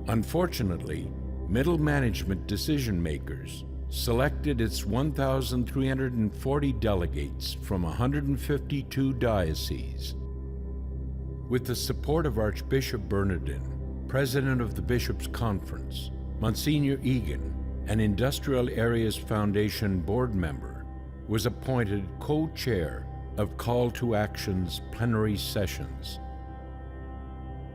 Unfortunately, middle management decision-makers selected its 1,340 delegates from 152 dioceses. With the support of Archbishop Bernardin, president of the Bishops' Conference, Monsignor Egan, an Industrial Areas Foundation board member, was appointed co-chair of Call to Action's plenary sessions.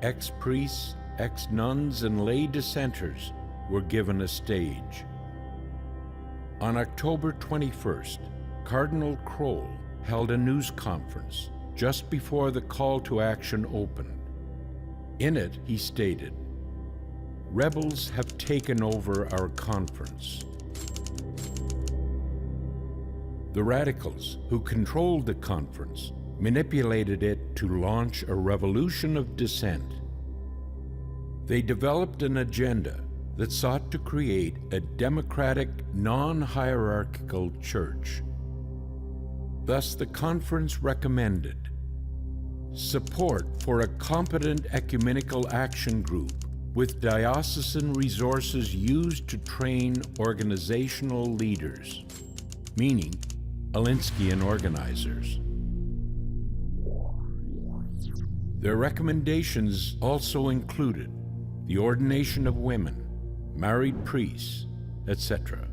Ex-priests, ex-nuns, and lay dissenters were given a stage. On October 21st, Cardinal Kroll held a news conference just before the Call to Action opened. In it, he stated, "Rebels have taken over our conference." The radicals who controlled the conference manipulated it to launch a revolution of dissent. They developed an agenda that sought to create a democratic, non-hierarchical church. Thus, the conference recommended support for a competent ecumenical action group with diocesan resources used to train organizational leaders, meaning Alinskyan organizers. Their recommendations also included the ordination of women, married priests, etc.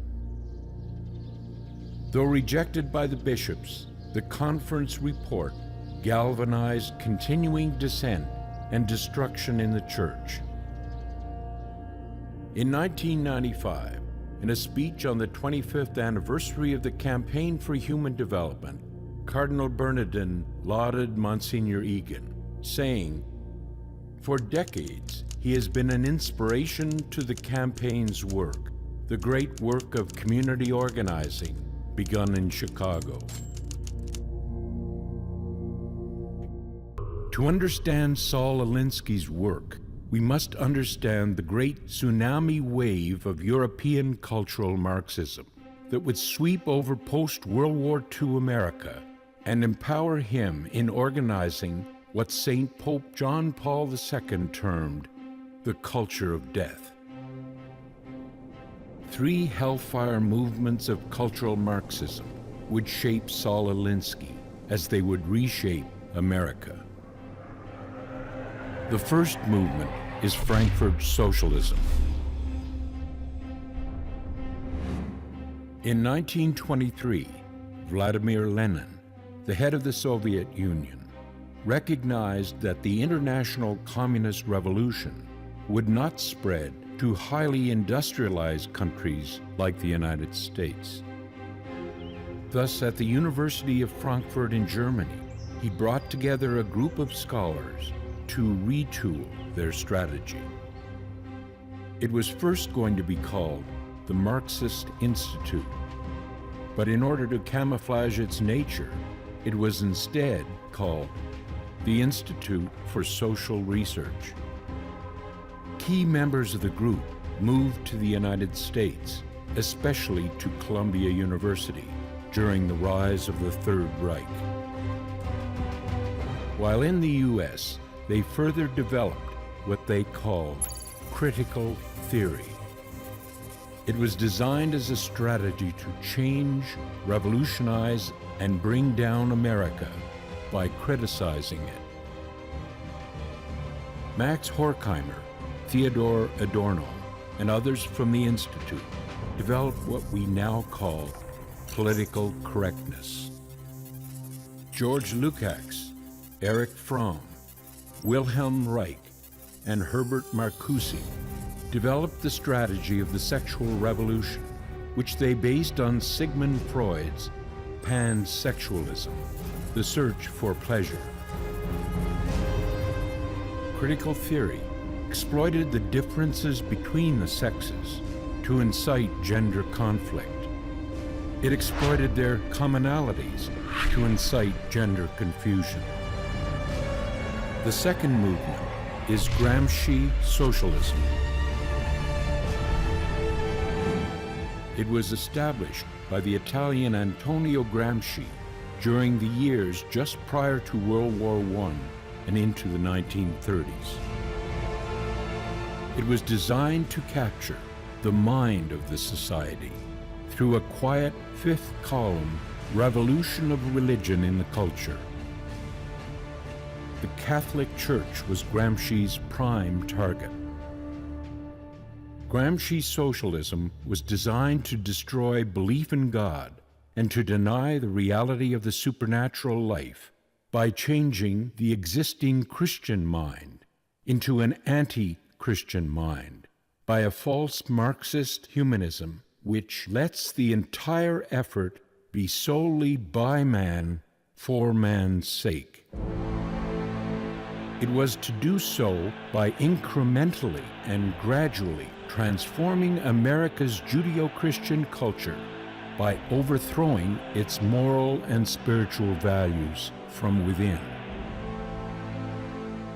Though rejected by the bishops, the conference report galvanized continuing dissent and destruction in the church. In 1995, in a speech on the 25th anniversary of the Campaign for Human Development, Cardinal Bernardin lauded Monsignor Egan, saying, "For decades, he has been an inspiration to the campaign's work, the great work of community organizing begun in Chicago." To understand Saul Alinsky's work, we must understand the great tsunami wave of European cultural Marxism that would sweep over post-World War II America and empower him in organizing what St. Pope John Paul II termed the culture of death. Three hellfire movements of cultural Marxism would shape Saul Alinsky as they would reshape America. The first movement is Frankfurt Socialism. In 1923, Vladimir Lenin, the head of the Soviet Union, recognized that the international communist revolution would not spread to highly industrialized countries like the United States. Thus, at the University of Frankfurt in Germany, he brought together a group of scholars to retool their strategy. It was first going to be called the Marxist Institute, but in order to camouflage its nature, it was instead called the Institute for Social Research. Key members of the group moved to the United States, especially to Columbia University, during the rise of the Third Reich. While in the U.S., they further developed what they called critical theory. It was designed as a strategy to change, revolutionize, and bring down America by criticizing it. Max Horkheimer, Theodor Adorno, and others from the Institute developed what we now call political correctness. George Lukács, Erich Fromm, Wilhelm Reich, and Herbert Marcuse developed the strategy of the sexual revolution, which they based on Sigmund Freud's pansexualism, the search for pleasure. Critical theory exploited the differences between the sexes to incite gender conflict. It exploited their commonalities to incite gender confusion. The second movement is Gramsci Socialism. It was established by the Italian Antonio Gramsci during the years just prior to World War I and into the 1930s. It was designed to capture the mind of the society through a quiet fifth column revolution of religion in the culture. The Catholic Church was Gramsci's prime target. Gramsci's socialism was designed to destroy belief in God and to deny the reality of the supernatural life by changing the existing Christian mind into an anti-Christian mind by a false Marxist humanism which lets the entire effort be solely by man for man's sake. It was to do so by incrementally and gradually transforming America's Judeo-Christian culture by overthrowing its moral and spiritual values from within.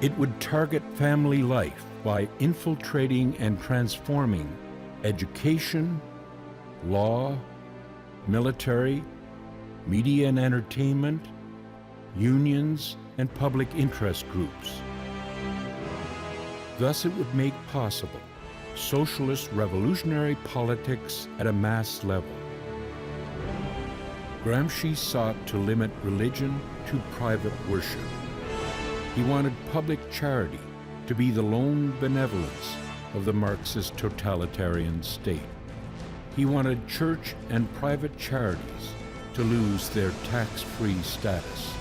It would target family life by infiltrating and transforming education, law, military, media and entertainment, unions, and public interest groups. Thus, it would make possible socialist revolutionary politics at a mass level. Gramsci sought to limit religion to private worship. He wanted public charity to be the lone benevolence of the Marxist totalitarian state. He wanted church and private charities to lose their tax-free status.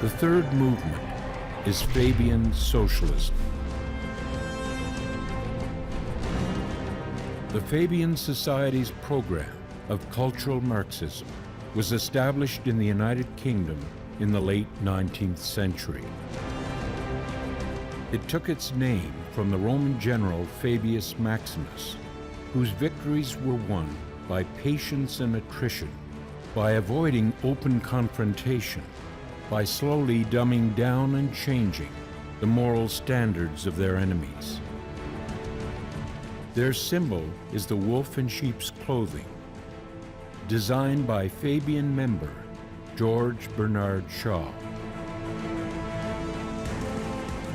The third movement is Fabian socialism. The Fabian Society's program of cultural Marxism was established in the United Kingdom in the late 19th century. It took its name from the Roman general Fabius Maximus, whose victories were won by patience and attrition, by avoiding open confrontation, by slowly dumbing down and changing the moral standards of their enemies. Their symbol is the wolf in sheep's clothing, designed by Fabian member George Bernard Shaw.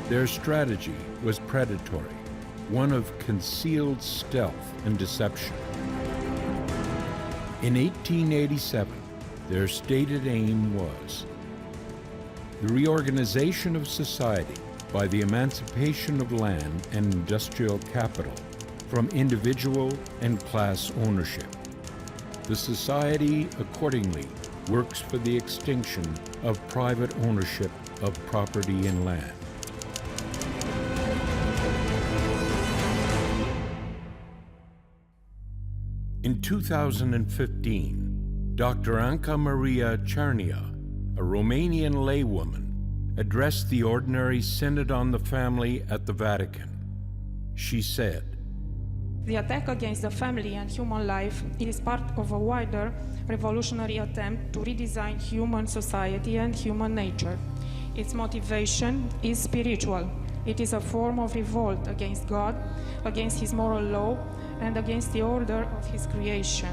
Their strategy was predatory, one of concealed stealth and deception. In 1887, their stated aim was the reorganization of society by the emancipation of land and industrial capital from individual and class ownership. The society accordingly works for the extinction of private ownership of property and land. In 2015, Dr. Anca Maria Cernia, a Romanian laywoman, addressed the Ordinary Synod on the Family at the Vatican. She said, "The attack against the family and human life is part of a wider revolutionary attempt to redesign human society and human nature. Its motivation is spiritual. It is a form of revolt against God, against His moral law, and against the order of His creation.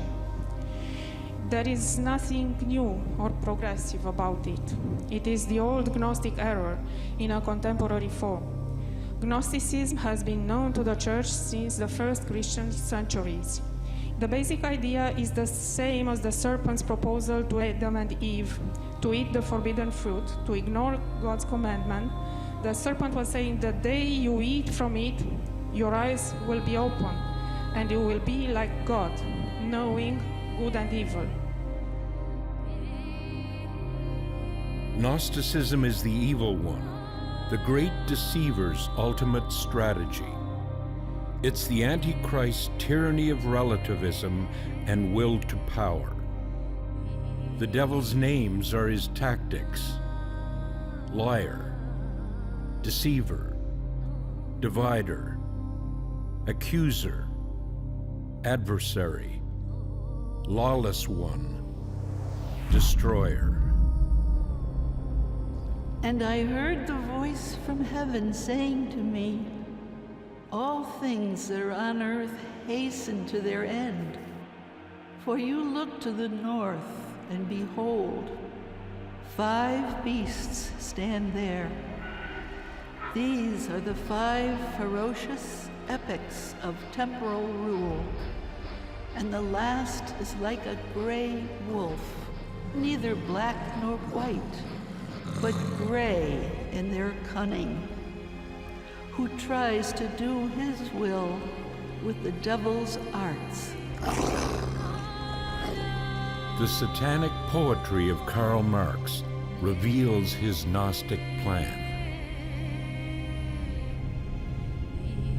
There is nothing new or progressive about it. It is the old Gnostic error in a contemporary form. Gnosticism has been known to the Church since the first Christian centuries. The basic idea is the same as the serpent's proposal to Adam and Eve, to eat the forbidden fruit, to ignore God's commandment. The serpent was saying, the day you eat from it, your eyes will be open, and you will be like God, knowing good and evil." Gnosticism is the evil one, the great deceiver's ultimate strategy. It's the Antichrist tyranny of relativism and will to power. The devil's names are his tactics: liar, deceiver, divider, accuser, adversary, lawless one, destroyer. And I heard the voice from heaven saying to me, "All things that are on earth hasten to their end. For you look to the north, and behold, 5 beasts stand there. These are the 5 ferocious epochs of temporal rule, and the last is like a gray wolf, neither black nor white, but gray in their cunning, who tries to do his will with the devil's arts." The satanic poetry of Karl Marx reveals his Gnostic plan.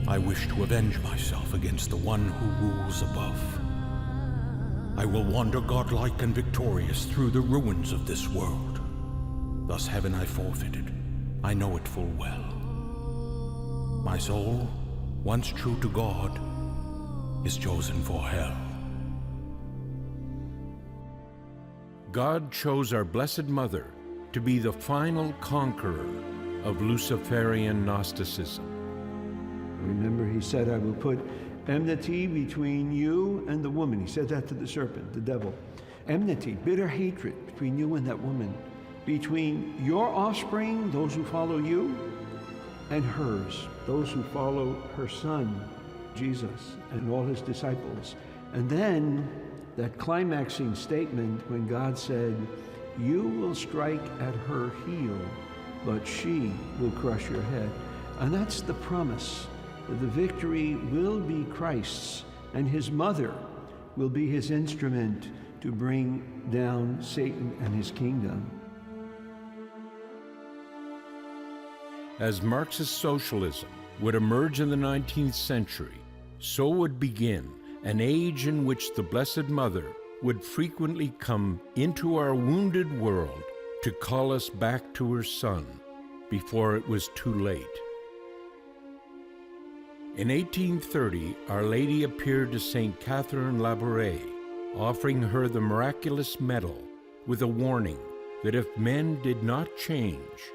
I wish to avenge myself against the one who rules above. I will wander godlike and victorious through the ruins of this world. Thus heaven I forfeited, I know it full well. My soul, once true to God, is chosen for hell. God chose our Blessed Mother to be the final conqueror of Luciferian Gnosticism. Remember, he said, "I will put enmity between you and the woman." He said that to the serpent, the devil. enmity, bitter hatred between you and that woman, between your offspring, those who follow you, and hers, those who follow her son, Jesus, and all his disciples. And then that climaxing statement when God said, "You will strike at her heel, but she will crush your head." And that's the promise, that the victory will be Christ's, and his mother will be his instrument to bring down Satan and his kingdom. As Marxist socialism would emerge in the 19th century, so would begin an age in which the Blessed Mother would frequently come into our wounded world to call us back to her Son before it was too late. In 1830, Our Lady appeared to St. Catherine Labouré, offering her the miraculous medal with a warning that if men did not change,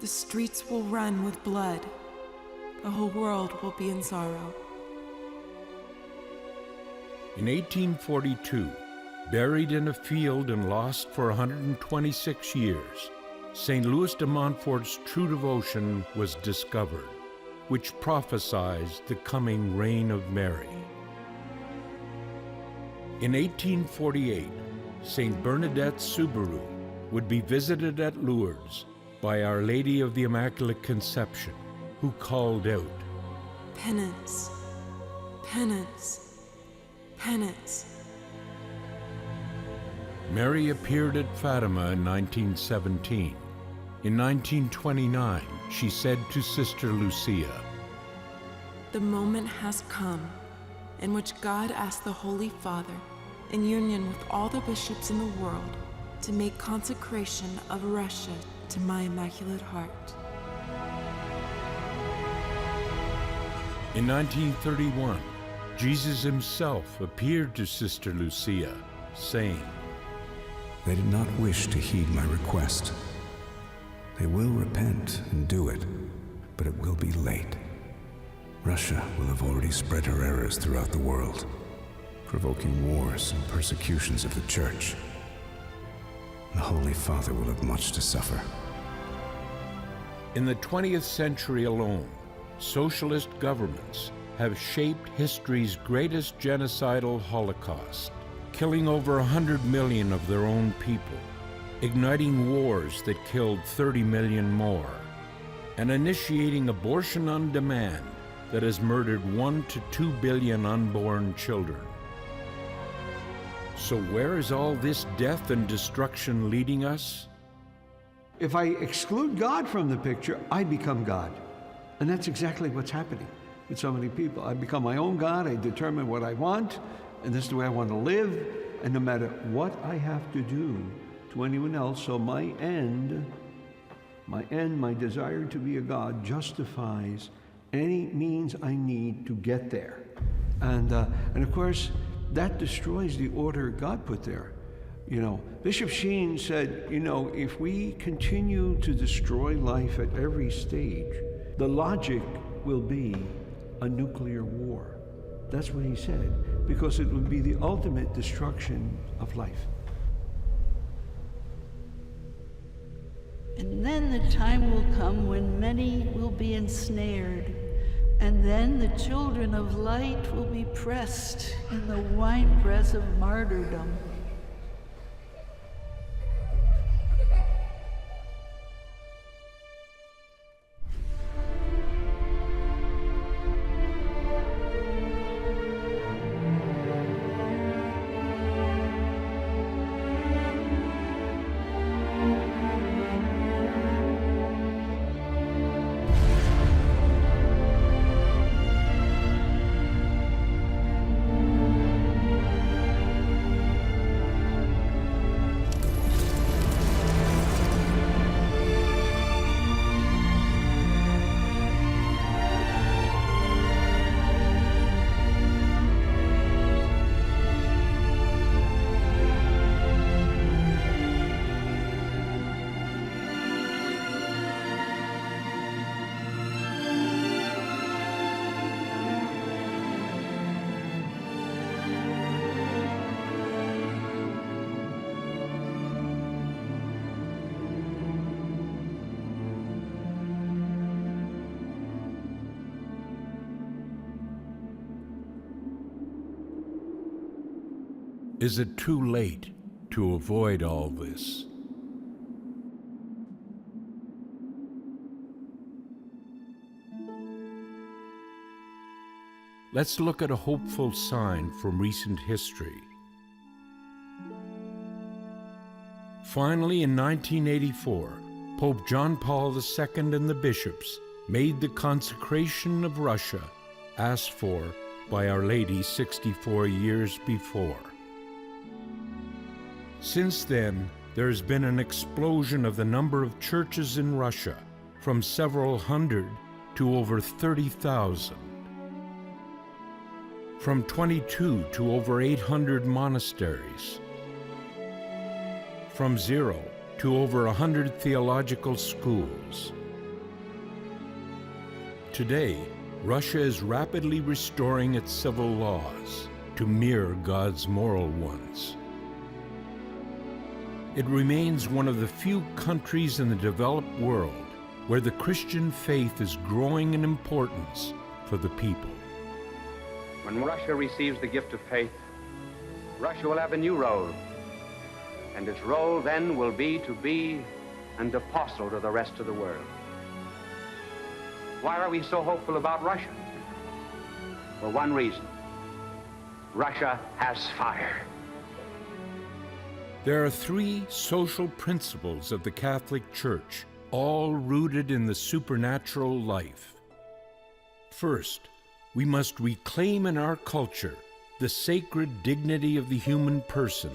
the streets will run with blood. The whole world will be in sorrow. In 1842, buried in a field and lost for 126 years, St. Louis de Montfort's true devotion was discovered, which prophesied the coming reign of Mary. In 1848, St. Bernadette Soubirous would be visited at Lourdes by Our Lady of the Immaculate Conception, who called out, "Penance, penance, penance." Mary appeared at Fatima in 1917. In 1929, she said to Sister Lucia, "The moment has come in which God asked the Holy Father, in union with all the bishops in the world, to make consecration of Russia to my Immaculate Heart." In 1931, Jesus himself appeared to Sister Lucia, saying, "They did not wish to heed my request. They will repent and do it, but it will be late. Russia will have already spread her errors throughout the world, provoking wars and persecutions of the Church. The Holy Father will have much to suffer." In the 20th century alone, socialist governments have shaped history's greatest genocidal holocaust, killing over 100 million of their own people, igniting wars that killed 30 million more, and initiating abortion on demand that has murdered 1 to 2 billion unborn children. So where is all this death and destruction leading us? If I exclude God from the picture, I become God. And that's exactly what's happening with so many people. I become my own God, I determine what I want, and this is the way I want to live, and no matter what I have to do to anyone else, so my desire to be a God justifies any means I need to get there. And of course, that destroys the order God put there. You know, Bishop Sheen said, you know, if we continue to destroy life at every stage, the logic will be a nuclear war. That's what he said, because it would be the ultimate destruction of life. And then the time will come when many will be ensnared, and then the children of light will be pressed in the winepress of martyrdom. Is it too late to avoid all this? Let's look at a hopeful sign from recent history. Finally, in 1984, Pope John Paul II and the bishops made the consecration of Russia asked for by Our Lady 64 years before. Since then, there has been an explosion of the number of churches in Russia, from several hundred to over 30,000. From 22 to over 800 monasteries. From 0 to over 100 theological schools. Today, Russia is rapidly restoring its civil laws to mirror God's moral ones. It remains one of the few countries in the developed world where the Christian faith is growing in importance for the people. When Russia receives the gift of faith, Russia will have a new role. And its role then will be an apostle to the rest of the world. Why are we so hopeful about Russia? For one reason. Russia has fire. There are 3 social principles of the Catholic Church, all rooted in the supernatural life. First, we must reclaim in our culture the sacred dignity of the human person,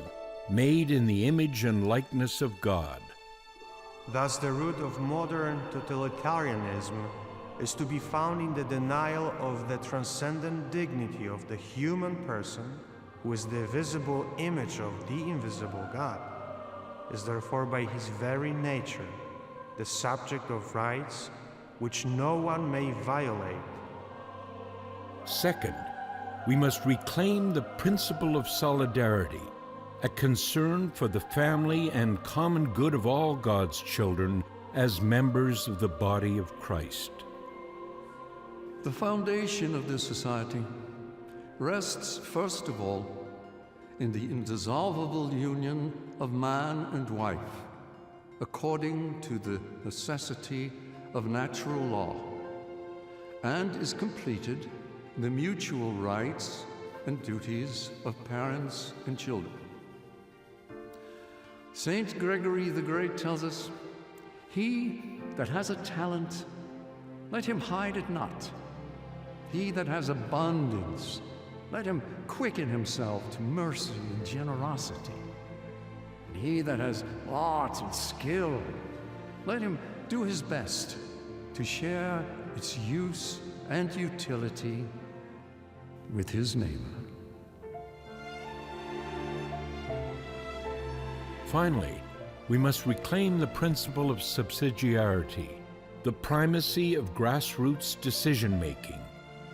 made in the image and likeness of God. Thus, the root of modern totalitarianism is to be found in the denial of the transcendent dignity of the human person, who is the visible image of the invisible God, is therefore by his very nature the subject of rights which no one may violate. Second, we must reclaim the principle of solidarity, a concern for the family and common good of all God's children as members of the body of Christ. The foundation of this society rests, first of all, in the indissoluble union of man and wife, according to the necessity of natural law, and is completed in the mutual rights and duties of parents and children. Saint Gregory the Great tells us, "He that has a talent, let him hide it not. He that has abundance, let him quicken himself to mercy and generosity. And he that has art and skill, let him do his best to share its use and utility with his neighbor." Finally, we must reclaim the principle of subsidiarity, the primacy of grassroots decision-making,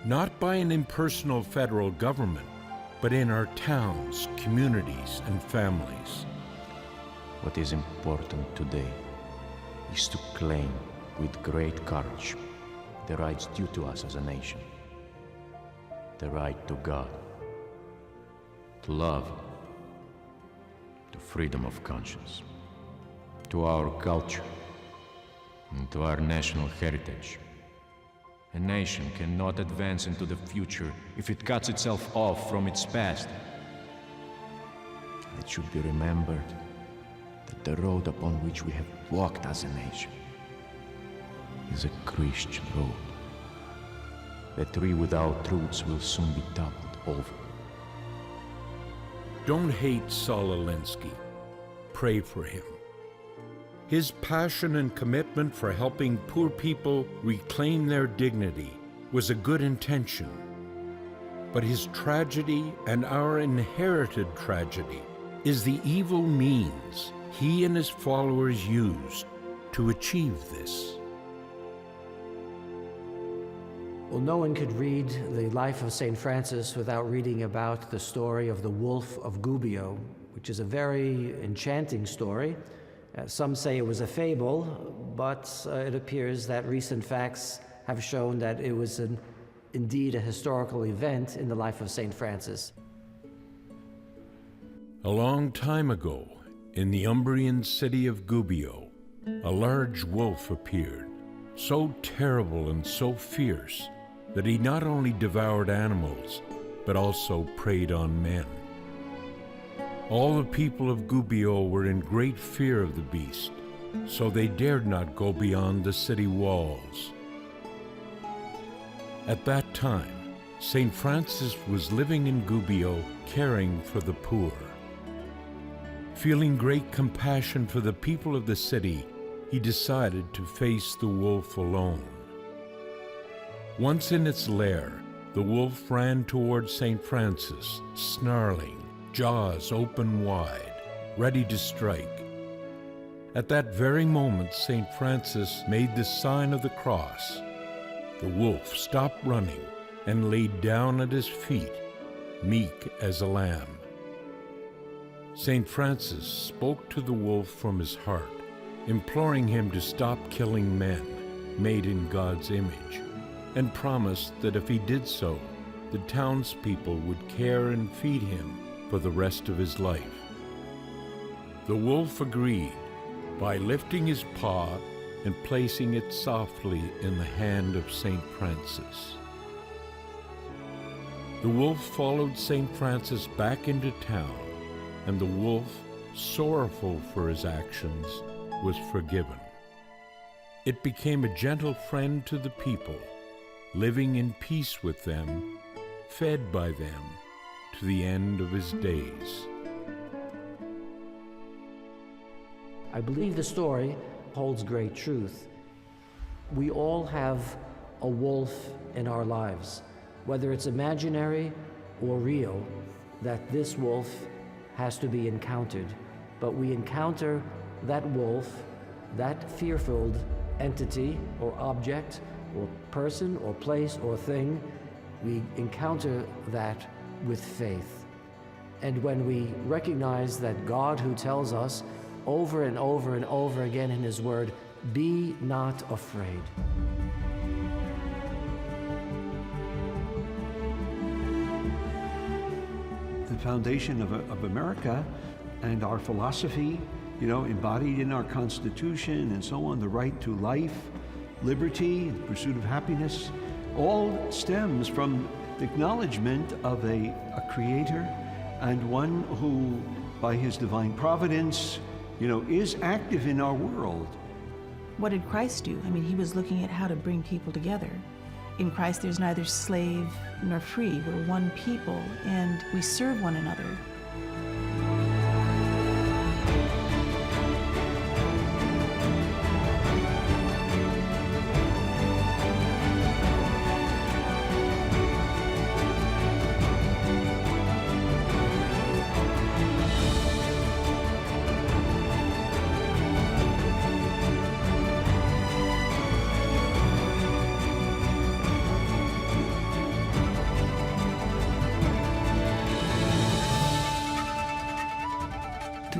not by an impersonal federal government, but in our towns, communities, and families. What is important today is to claim with great courage the rights due to us as a nation. The right to God, to love, to freedom of conscience, to our culture, and to our national heritage. A nation cannot advance into the future if it cuts itself off from its past. It should be remembered that the road upon which we have walked as a nation is a Christian road. The tree without roots will soon be toppled over. Don't hate Saul Alinsky. Pray for him. His passion and commitment for helping poor people reclaim their dignity was a good intention. But his tragedy and our inherited tragedy is the evil means he and his followers used to achieve this. Well, no one could read the life of St. Francis without reading about the story of the Wolf of Gubbio, which is a very enchanting story. Some say it was a fable, but it appears that recent facts have shown that it was indeed a historical event in the life of St. Francis. A long time ago, in the Umbrian city of Gubbio, a large wolf appeared, so terrible and so fierce that he not only devoured animals, but also preyed on men. All the people of Gubbio were in great fear of the beast, so they dared not go beyond the city walls. At that time, St. Francis was living in Gubbio, caring for the poor. Feeling great compassion for the people of the city, he decided to face the wolf alone. Once in its lair, the wolf ran toward St. Francis, snarling, jaws open wide, ready to strike. At that very moment, St. Francis made the sign of the cross. The wolf stopped running and laid down at his feet, meek as a lamb. St. Francis spoke to the wolf from his heart, imploring him to stop killing men made in God's image, and promised that if he did so, the townspeople would care and feed him for the rest of his life. The wolf agreed by lifting his paw and placing it softly in the hand of St. Francis. The wolf followed St. Francis back into town, and the wolf, sorrowful for his actions, was forgiven. It became a gentle friend to the people, living in peace with them, fed by them, to the end of his days. I believe the story holds great truth. We all have a wolf in our lives, whether it's imaginary or real, that this wolf has to be encountered. But we encounter that wolf, that fear-filled entity or object or person or place or thing, we encounter that with faith. And when we recognize that God, who tells us over and over and over again in His Word, be not afraid. The foundation of America and our philosophy, embodied in our Constitution and so on, the right to life, liberty, the pursuit of happiness, all stems from the acknowledgement of a creator and one who, by his divine providence, is active in our world. What did Christ do? I mean, he was looking at how to bring people together. In Christ, there's neither slave nor free. We're one people, and we serve one another.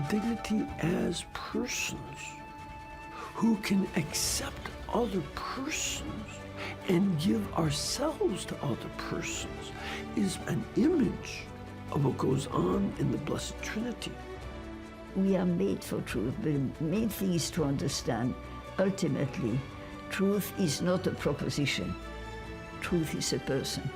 Dignity as persons who can accept other persons and give ourselves to other persons is an image of what goes on in the Blessed Trinity. We are made for truth, but the main thing is to understand, ultimately, truth is not a proposition. Truth is a person.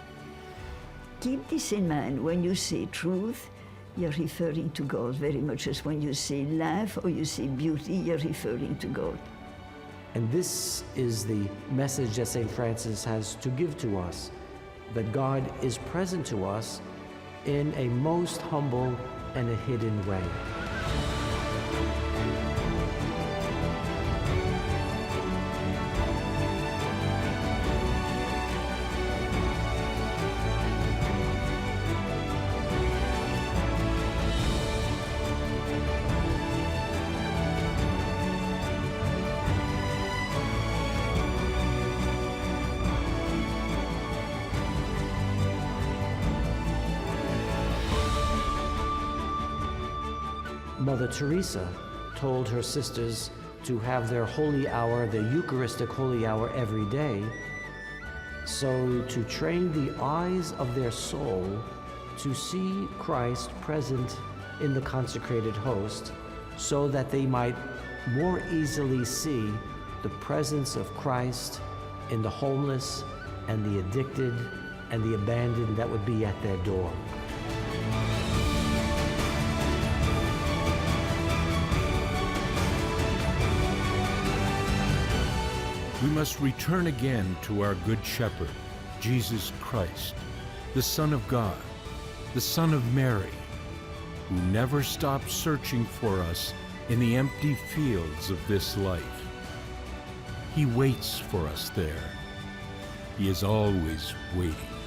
Keep this in mind when you say truth. You're referring to God very much as when you say life or you say beauty, you're referring to God. And this is the message that St. Francis has to give to us, that God is present to us in a most humble and a hidden way. Mother Teresa told her sisters to have their holy hour, the Eucharistic holy hour, every day, so to train the eyes of their soul to see Christ present in the consecrated host, so that they might more easily see the presence of Christ in the homeless and the addicted and the abandoned that would be at their door. We must return again to our Good Shepherd, Jesus Christ, the Son of God, the Son of Mary, who never stops searching for us in the empty fields of this life. He waits for us there. He is always waiting.